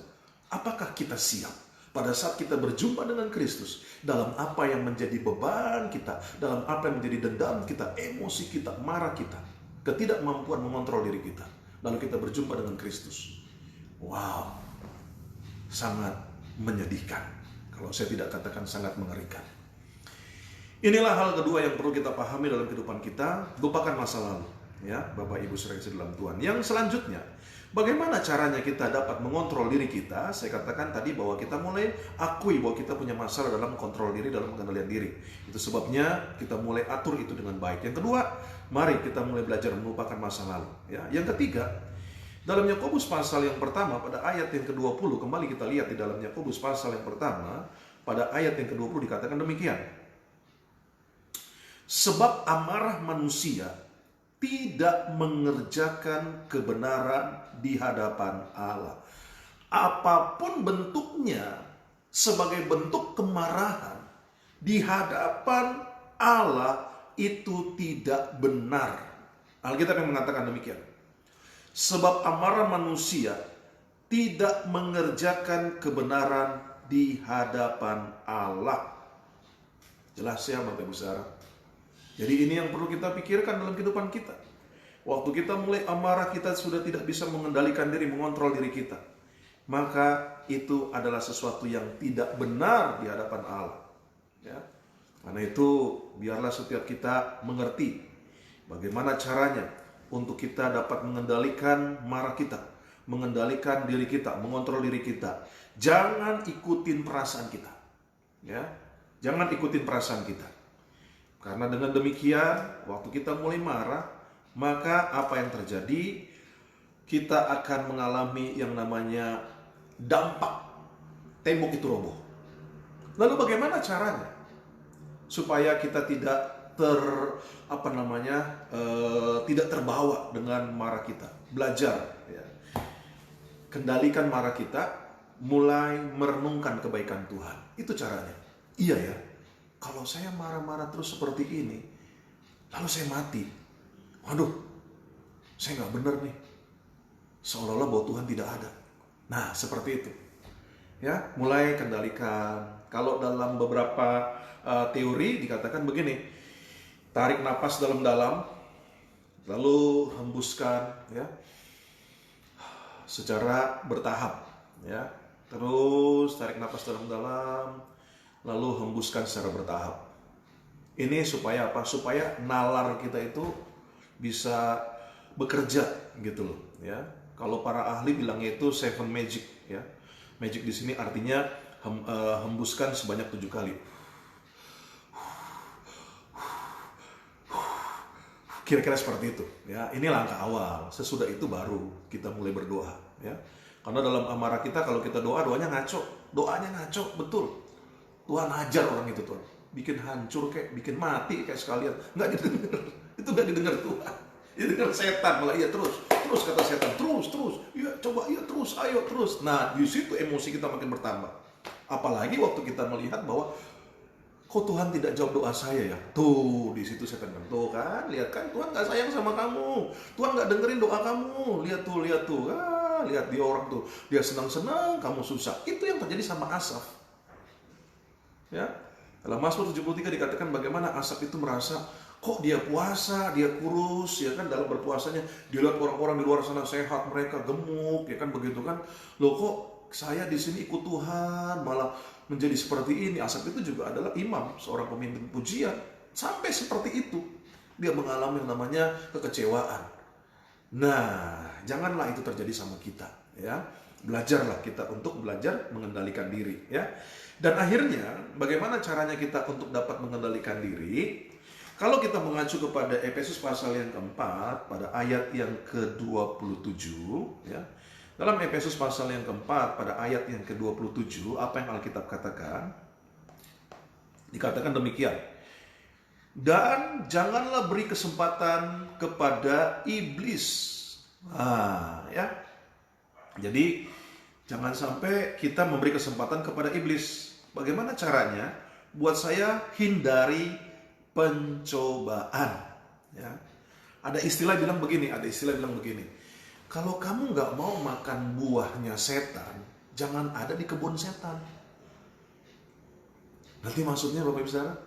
Apakah kita siap pada saat kita berjumpa dengan Kristus dalam apa yang menjadi beban kita, dalam apa yang menjadi dendam kita, emosi kita, marah kita, ketidakmampuan mengontrol diri kita, lalu kita berjumpa dengan Kristus? Wow, sangat menyedihkan. Kalau saya tidak katakan sangat mengerikan. Inilah hal kedua yang perlu kita pahami dalam kehidupan kita, lupakan masa lalu. Ya, Bapak Ibu saudara dalam Tuhan. Yang selanjutnya, bagaimana caranya kita dapat mengontrol diri kita? Saya katakan tadi bahwa kita mulai akui bahwa kita punya masalah dalam kontrol diri, dalam pengendalian diri. Itu sebabnya kita mulai atur itu dengan baik. Yang kedua, mari kita mulai belajar melupakan masa lalu. Ya, yang ketiga, dalam Yakobus pasal yang pertama pada ayat yang ke-20, kembali kita lihat di dalam Yakobus pasal yang pertama pada ayat yang ke-20 dikatakan demikian. Sebab amarah manusia tidak mengerjakan kebenaran di hadapan Allah. Apapun bentuknya, sebagai bentuk kemarahan di hadapan Allah itu tidak benar. Alkitab yang mengatakan demikian. Sebab amarah manusia tidak mengerjakan kebenaran di hadapan Allah. Jelas ya Bapak Ibu Saudara? Jadi ini yang perlu kita pikirkan dalam kehidupan kita. Waktu kita mulai amarah, kita sudah tidak bisa mengendalikan diri, mengontrol diri kita. Maka itu adalah sesuatu yang tidak benar di hadapan Allah. Ya. Karena itu biarlah setiap kita mengerti bagaimana caranya untuk kita dapat mengendalikan marah kita, mengendalikan diri kita, mengontrol diri kita. Jangan ikutin perasaan kita. Ya. Jangan ikutin perasaan kita. Karena dengan demikian, waktu kita mulai marah, maka apa yang terjadi? Kita akan mengalami yang namanya dampak tembok itu roboh. Lalu bagaimana caranya? Supaya kita tidak tidak terbawa dengan marah kita. Belajar, ya. Kendalikan marah kita, mulai merenungkan kebaikan Tuhan. Itu caranya. Iya ya. Kalau saya marah-marah terus seperti ini, lalu saya mati. Waduh, saya nggak benar nih. Seolah-olah bahwa Tuhan tidak ada. Nah, seperti itu. Ya, mulai kendalikan. Kalau dalam beberapa teori dikatakan begini, tarik napas dalam-dalam, lalu hembuskan, ya, secara bertahap, ya. Terus tarik napas dalam-dalam, lalu hembuskan secara bertahap. Ini supaya apa? Supaya nalar kita itu bisa bekerja gitu loh, ya. Kalau para ahli bilangnya itu seven magic, ya. Magic di sini artinya hembuskan sebanyak 7 kali. Kira-kira seperti itu, ya. Ini langkah awal. Sesudah itu baru kita mulai berdoa, ya. Karena dalam amarah kita kalau kita doanya ngaco, betul. Tuhan ajar orang itu, Tuhan. Bikin hancur kayak, bikin mati kayak sekalian. Nggak didengar. Itu nggak didengar Tuhan. Didengar setan malah. Iya terus kata setan. Terus. Iya coba, iya terus, ayo terus. Nah di situ emosi kita makin bertambah. Apalagi waktu kita melihat bahwa kok Tuhan tidak jawab doa saya ya. Tuh di situ setan kan. Tuh kan, lihat kan Tuhan nggak sayang sama kamu. Tuhan nggak dengerin doa kamu. Lihat tuh. Lihat dia orang tuh. Dia senang-senang, kamu susah. Itu yang terjadi sama Asaf. Ya, dalam Mazmur 73 dikatakan bagaimana Asaf itu merasa kok dia puasa, dia kurus, ya kan, dalam berpuasanya dilihat orang-orang di luar sana sehat, mereka gemuk, ya kan, begitu kan. Loh kok saya di sini ikut Tuhan malah menjadi seperti ini. Asaf itu juga adalah imam, seorang pemimpin pujian. Sampai seperti itu dia mengalami yang namanya kekecewaan. Nah, janganlah itu terjadi sama kita, ya. Belajarlah kita untuk belajar mengendalikan diri, ya. Dan akhirnya, bagaimana caranya kita untuk dapat mengendalikan diri? Kalau kita mengacu kepada Efesus pasal yang keempat, pada ayat yang ke-27, ya. Dalam Efesus pasal yang keempat, pada ayat yang ke-27, apa yang Alkitab katakan? Dikatakan demikian. Dan janganlah beri kesempatan kepada iblis. Nah, ya. Jadi, jangan sampai kita memberi kesempatan kepada iblis. Bagaimana caranya? Buat saya hindari pencobaan. Ya. Ada istilah bilang begini. Kalau kamu nggak mau makan buahnya setan, jangan ada di kebun setan. Nanti maksudnya Bapak Ibu Saudara?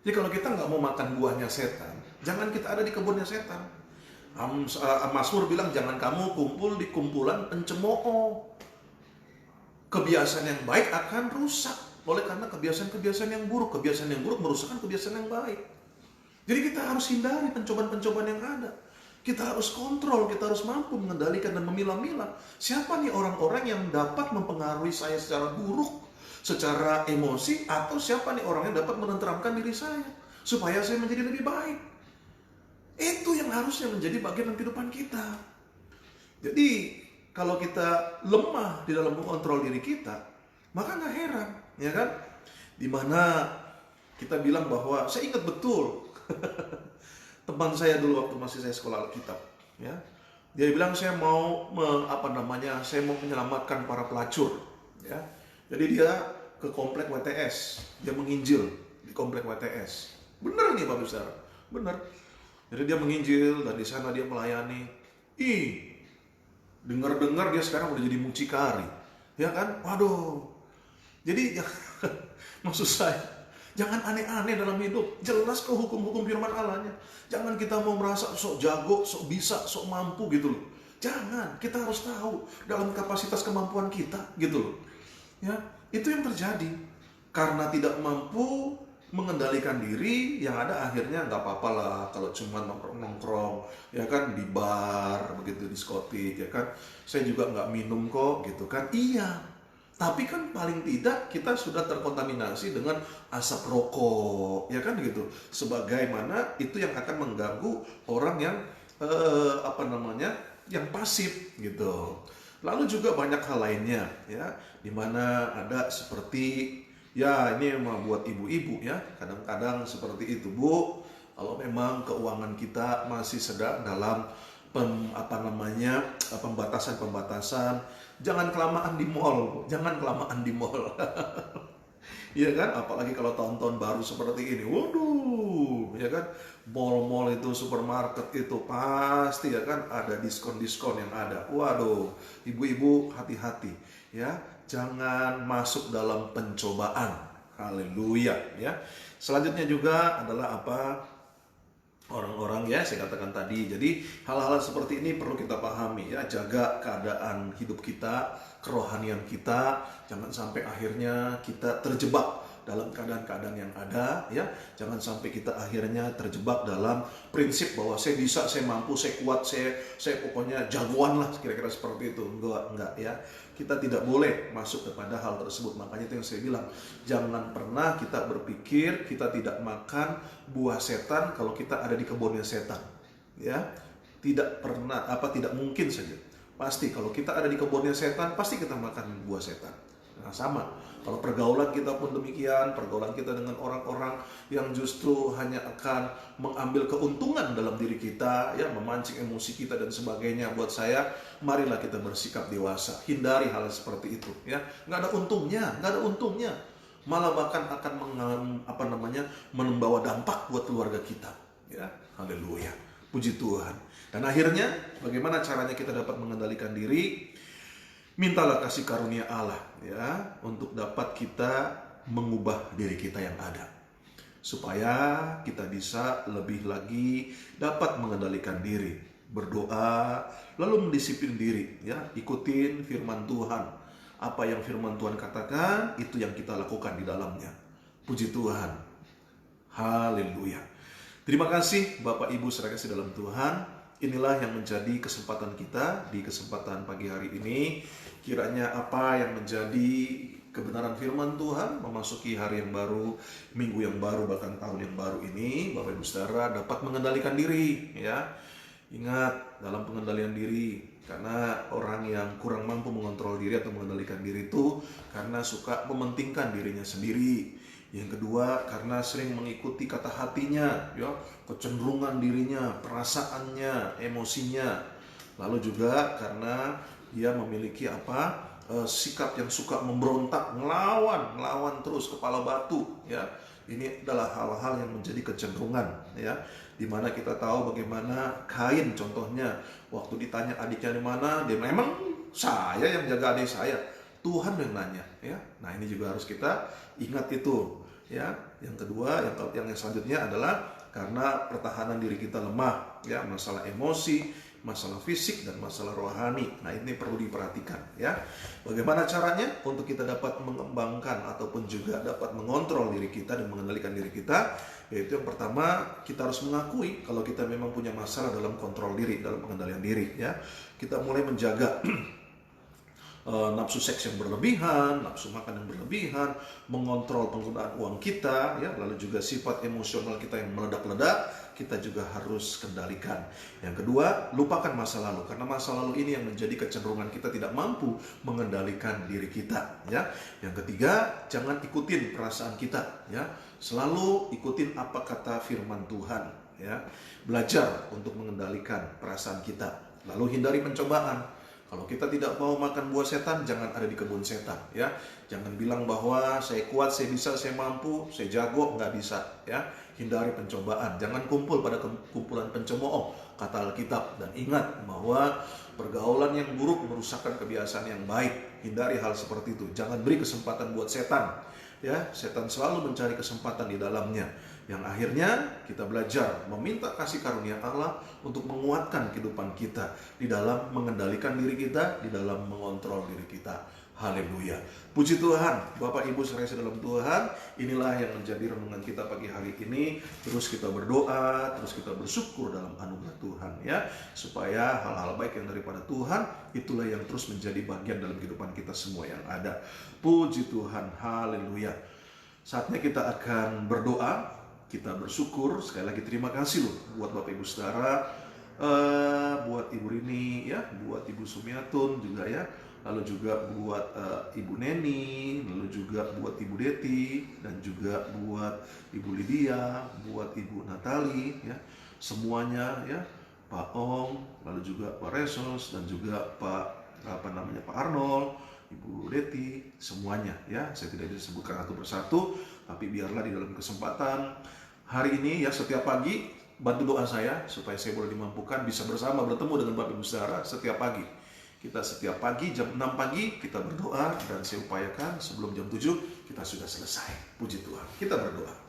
Jadi kalau kita nggak mau makan buahnya setan, jangan kita ada di kebunnya setan. Mazmur bilang jangan kamu kumpul di kumpulan pencemooh. Kebiasaan yang baik akan rusak. oleh karena kebiasaan-kebiasaan yang buruk. Kebiasaan yang buruk merusakkan kebiasaan yang baik. Jadi kita harus hindari pencobaan-pencobaan yang ada. Kita harus kontrol, kita harus mampu mengendalikan dan memilah-milah. Siapa nih orang-orang yang dapat mempengaruhi saya secara buruk, secara emosi, atau siapa nih orang yang dapat menenteramkan diri saya, supaya saya menjadi lebih baik. Itu yang harusnya menjadi bagian dalam kehidupan kita. Jadi, kalau kita lemah di dalam mengontrol diri kita, maka nggak heran, ya kan? Dimana kita bilang bahwa, saya ingat betul, teman saya dulu waktu masih saya sekolah Alkitab, ya, dia bilang saya mau saya mau menyelamatkan para pelacur, ya. Jadi dia ke komplek WTS, dia menginjil di komplek WTS. Bener nih Bapak Saudara, bener. Jadi dia menginjil dan di sana dia melayani. Dengar-dengar dia sekarang udah jadi mucikari, ya kan? Waduh. Jadi maksud saya, jangan aneh-aneh dalam hidup. Jelas ke hukum-hukum firman Allahnya. Jangan kita mau merasa sok jago, sok bisa, sok mampu gitu loh. Jangan, kita harus tahu dalam kapasitas kemampuan kita gitu loh. Ya, itu yang terjadi. Karena tidak mampu mengendalikan diri, yang ada akhirnya nggak apa-apa lah kalau cuma nongkrong-nongkrong, ya kan, di bar, begitu, diskotik, ya kan. Saya juga nggak minum kok, gitu kan. Iya. Tapi kan paling tidak kita sudah terkontaminasi dengan asap rokok, ya kan gitu. Sebagaimana itu yang akan mengganggu orang yang yang pasif gitu. Lalu juga banyak hal lainnya, ya, dimana ada seperti, ya ini memang buat ibu-ibu ya, kadang-kadang seperti itu Bu. Kalau memang keuangan kita masih sedang dalam pembatasan-pembatasan, jangan kelamaan di mall, jangan kelamaan di mall. Iya kan, apalagi kalau tahun-tahun baru seperti ini, waduh, ya kan, mall-mall itu, supermarket itu pasti ya kan ada diskon-diskon yang ada. Waduh, ibu-ibu hati-hati ya, jangan masuk dalam pencobaan. Haleluya ya. Selanjutnya juga adalah apa? Orang-orang ya, saya katakan tadi. Jadi hal-hal seperti ini perlu kita pahami ya, jaga keadaan hidup kita, kerohanian kita, jangan sampai akhirnya kita terjebak dalam keadaan-keadaan yang ada ya. Jangan sampai kita akhirnya terjebak dalam prinsip bahwa saya bisa, saya mampu, saya kuat, saya pokoknya jagoan lah, kira-kira seperti itu. Enggak ya. Kita tidak boleh masuk kepada hal tersebut. Makanya itu yang saya bilang, jangan pernah kita berpikir kita tidak makan buah setan kalau kita ada di kebunnya setan. Ya, tidak pernah, tidak mungkin saja. Pasti kalau kita ada di kebunnya setan, pasti kita makan buah setan. Nah, sama. Kalau pergaulan kita pun demikian, pergaulan kita dengan orang-orang yang justru hanya akan mengambil keuntungan dalam diri kita, ya, memancing emosi kita dan sebagainya. Buat saya, marilah kita bersikap dewasa, hindari hal seperti itu, ya. Nggak ada untungnya, malah bahkan akan membawa dampak buat keluarga kita, ya. Haleluya, puji Tuhan. Dan akhirnya, bagaimana caranya kita dapat mengendalikan diri? Mintalah kasih karunia Allah ya, untuk dapat kita mengubah diri kita yang ada, supaya kita bisa lebih lagi dapat mengendalikan diri, berdoa, lalu mendisiplin diri ya, ikutin firman Tuhan. Apa yang firman Tuhan katakan, itu yang kita lakukan di dalamnya. Puji Tuhan. Haleluya. Terima kasih Bapak Ibu saudara kasih dalam Tuhan. Inilah yang menjadi kesempatan kita di kesempatan pagi hari ini. Kiranya apa yang menjadi kebenaran firman Tuhan memasuki hari yang baru, minggu yang baru, bahkan tahun yang baru ini, Bapak Ibu Saudara dapat mengendalikan diri ya. Ingat dalam pengendalian diri, karena orang yang kurang mampu mengontrol diri atau mengendalikan diri itu karena suka mementingkan dirinya sendiri. Yang kedua, karena sering mengikuti kata hatinya, ya, kecenderungan dirinya, perasaannya, emosinya. Lalu juga karena dia memiliki sikap yang suka memberontak, ngelawan terus, kepala batu, ya. Ini adalah hal-hal yang menjadi kecenderungan, ya. Dimana kita tahu bagaimana Kain contohnya, waktu ditanya adiknya di mana, dia memang saya yang jaga adik saya, Tuhan yang nanya, ya. Nah ini juga harus kita ingat itu. Ya, yang kedua, yang selanjutnya adalah karena pertahanan diri kita lemah, ya, masalah emosi, masalah fisik dan masalah rohani. Nah, ini perlu diperhatikan ya. Bagaimana caranya untuk kita dapat mengembangkan ataupun juga dapat mengontrol diri kita dan mengendalikan diri kita? Yaitu yang pertama, kita harus mengakui kalau kita memang punya masalah dalam kontrol diri, dalam pengendalian diri ya. Kita mulai menjaga nafsu seks yang berlebihan, nafsu makan yang berlebihan, mengontrol penggunaan uang kita, ya, lalu juga sifat emosional kita yang meledak-ledak, kita juga harus kendalikan. Yang kedua, lupakan masa lalu, karena masa lalu ini yang menjadi kecenderungan kita tidak mampu mengendalikan diri kita. Ya. Yang ketiga, jangan ikutin perasaan kita, ya, selalu ikutin apa kata firman Tuhan, ya, belajar untuk mengendalikan perasaan kita, lalu hindari pencobaan. Kalau kita tidak mau makan buah setan, jangan ada di kebun setan, ya. Jangan bilang bahwa saya kuat, saya bisa, saya mampu, saya jago, nggak bisa, ya. Hindari pencobaan. Jangan kumpul pada kumpulan pencemooh, kata Alkitab. Dan ingat bahwa pergaulan yang buruk merusakkan kebiasaan yang baik. Hindari hal seperti itu. Jangan beri kesempatan buat setan, ya. Setan selalu mencari kesempatan di dalamnya. Yang akhirnya kita belajar meminta kasih karunia Allah untuk menguatkan kehidupan kita di dalam mengendalikan diri kita, di dalam mengontrol diri kita. Haleluya. Puji Tuhan, Bapak Ibu saudara dalam Tuhan, inilah yang menjadi renungan kita pagi hari ini. Terus kita berdoa, terus kita bersyukur dalam anugerah Tuhan, ya, supaya hal-hal baik yang daripada Tuhan itulah yang terus menjadi bagian dalam kehidupan kita semua yang ada. Puji Tuhan, haleluya. Saatnya kita akan berdoa. Kita bersyukur, sekali lagi terima kasih loh buat Bapak Ibu Saudara, buat Ibu Rini, ya, buat Ibu Sumiatun juga, ya, lalu juga buat Ibu Neni, lalu juga buat Ibu Deti, dan juga buat Ibu Lydia, buat Ibu Natali, ya, semuanya, ya, Pak Ong, lalu juga Pak Resos, dan juga Pak Arnold, Ibu Deti, semuanya, ya, saya tidak bisa sebutkan satu persatu, tapi biarlah di dalam kesempatan hari ini, ya, setiap pagi bantu doa saya supaya saya boleh dimampukan bisa bersama bertemu dengan Bapak Ibu Saudara setiap pagi. Kita setiap pagi jam 6 pagi kita berdoa, dan saya upayakan sebelum jam 7 kita sudah selesai. Puji Tuhan. Kita berdoa.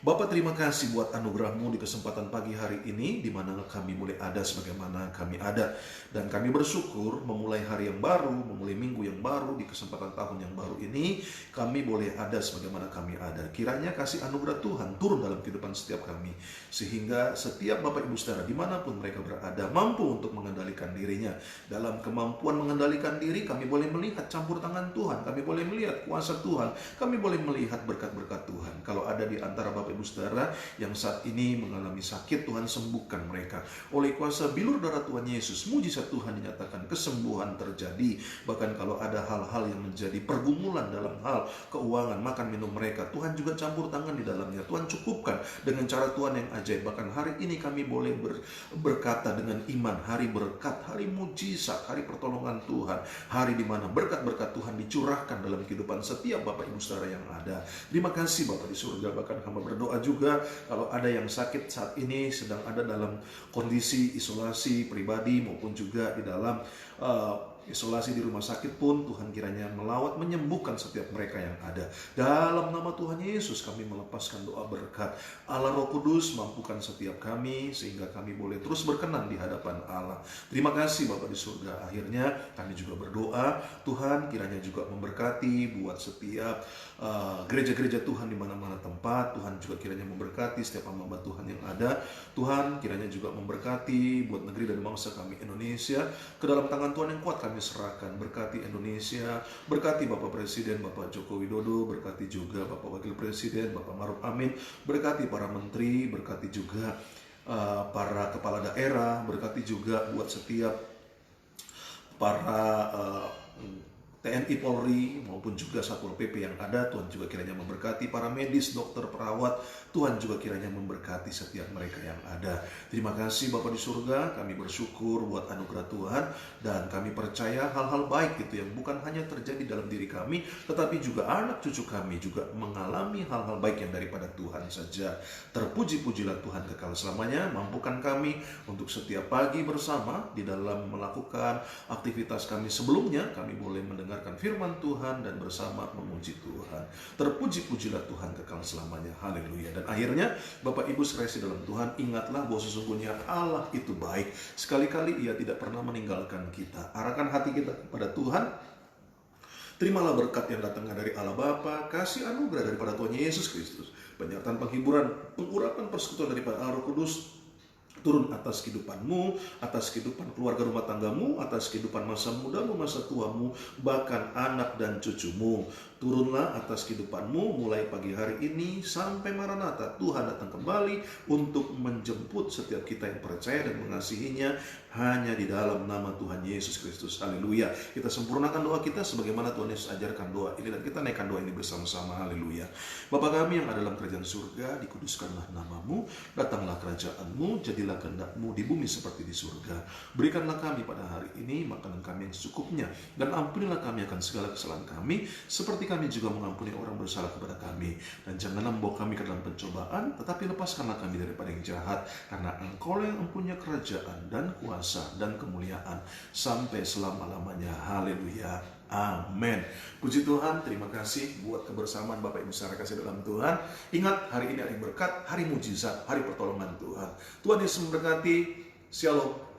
Bapak, terima kasih buat anugerah-Mu di kesempatan pagi hari ini, di mana kami boleh ada sebagaimana kami ada. Dan kami bersyukur memulai hari yang baru, memulai minggu yang baru, di kesempatan tahun yang baru ini, kami boleh ada sebagaimana kami ada. Kiranya kasih anugerah Tuhan turun dalam kehidupan setiap kami, sehingga setiap Bapak Ibu Saudara, dimanapun mereka berada, mampu untuk mengendalikan dirinya. Dalam kemampuan mengendalikan diri, kami boleh melihat campur tangan Tuhan, kami boleh melihat kuasa Tuhan, kami boleh melihat berkat-berkat Tuhan. Kalau ada di antara Bapak Ibu Saudara yang saat ini mengalami sakit, Tuhan sembuhkan mereka. Oleh kuasa bilur darah Tuhan Yesus, mujizat Tuhan dinyatakan, kesembuhan terjadi. Bahkan kalau ada hal-hal yang menjadi pergumulan dalam hal keuangan, makan minum mereka, Tuhan juga campur tangan di dalamnya. Tuhan cukupkan dengan cara Tuhan yang ajaib. Bahkan hari ini kami boleh berkata dengan iman, hari berkat, hari mujizat, hari pertolongan Tuhan, hari di mana berkat-berkat Tuhan dicurahkan dalam kehidupan setiap Bapak Ibu Saudara yang ada. Terima kasih Bapak di surga. Bahkan hamba berdoa juga kalau ada yang sakit saat ini, sedang ada dalam kondisi isolasi pribadi maupun juga di dalam isolasi di rumah sakit pun, Tuhan kiranya melawat, menyembuhkan setiap mereka yang ada. Dalam nama Tuhan Yesus kami melepaskan doa berkat. Allah Roh Kudus mampukan setiap kami sehingga kami boleh terus berkenan di hadapan Allah. Terima kasih Bapa di surga. Akhirnya kami juga berdoa, Tuhan kiranya juga memberkati buat setiap gereja-gereja Tuhan di mana-mana tempat. Tuhan juga kiranya memberkati setiap hamba Tuhan yang ada. Tuhan kiranya juga memberkati buat negeri dan bangsa kami Indonesia. Ke dalam tangan Tuhan yang kuat kami serahkan. Berkati Indonesia, berkati Bapak Presiden Bapak Joko Widodo, berkati juga Bapak Wakil Presiden Bapak Maruf Amin, berkati para menteri, berkati juga para kepala daerah, berkati juga buat setiap para TNI Polri maupun juga Satpol PP yang ada. Tuhan juga kiranya memberkati para medis, dokter, perawat. Tuhan juga kiranya memberkati setiap mereka yang ada. Terima kasih Bapa di surga, kami bersyukur buat anugerah Tuhan, dan kami percaya hal-hal baik itu yang bukan hanya terjadi dalam diri kami, tetapi juga anak cucu kami juga mengalami hal-hal baik yang daripada Tuhan saja. Terpuji-pujilah Tuhan kekal selamanya. Mampukan kami untuk setiap pagi bersama di dalam melakukan aktivitas kami sebelumnya. Kami boleh mendengar mendengarkan firman Tuhan dan bersama memuji Tuhan. Terpuji-pujilah Tuhan kekal selamanya. Haleluya. Dan akhirnya Bapak Ibu sekalian dalam Tuhan, ingatlah bahwa sesungguhnya Allah itu baik. Sekali-kali Ia tidak pernah meninggalkan kita. Arahkan hati kita kepada Tuhan. Terimalah berkat yang datangnya dari Allah Bapa, kasih anugerah daripada Tuhan Yesus Kristus, penyertaan penghiburan, pengurapan persekutuan daripada Allah Roh Kudus, turun atas kehidupanmu, atas kehidupan keluarga rumah tanggamu, atas kehidupan masa mudamu, masa tuamu, bahkan anak dan cucumu. Turunlah atas kehidupanmu mulai pagi hari ini sampai Maranatha. Tuhan datang kembali untuk menjemput setiap kita yang percaya dan mengasihinya hanya di dalam nama Tuhan Yesus Kristus. Haleluya. Kita sempurnakan doa kita sebagaimana Tuhan Yesus ajarkan doa ini, dan kita naikkan doa ini bersama-sama. Haleluya. Bapa kami yang ada dalam kerajaan surga, dikuduskanlah namamu, datanglah kerajaanmu, jadilah kehendak-mu di bumi seperti di surga. Berikanlah kami pada hari ini makanan kami yang secukupnya, dan ampunilah kami akan segala kesalahan kami, seperti kami juga mengampuni orang bersalah kepada kami. Dan janganlah membawa kami ke dalam pencobaan, tetapi lepaskanlah kami daripada yang jahat, karena Engkau yang mempunyai kerajaan dan kuasa dan kemuliaan sampai selama-lamanya. Haleluya. Amin. Puji Tuhan, terima kasih buat kebersamaan Bapak Ibu saudara kasih dalam Tuhan. Ingat, hari ini hari berkat, hari mujizat, hari pertolongan Tuhan. Tuhan Yesus memberkati. Shalom.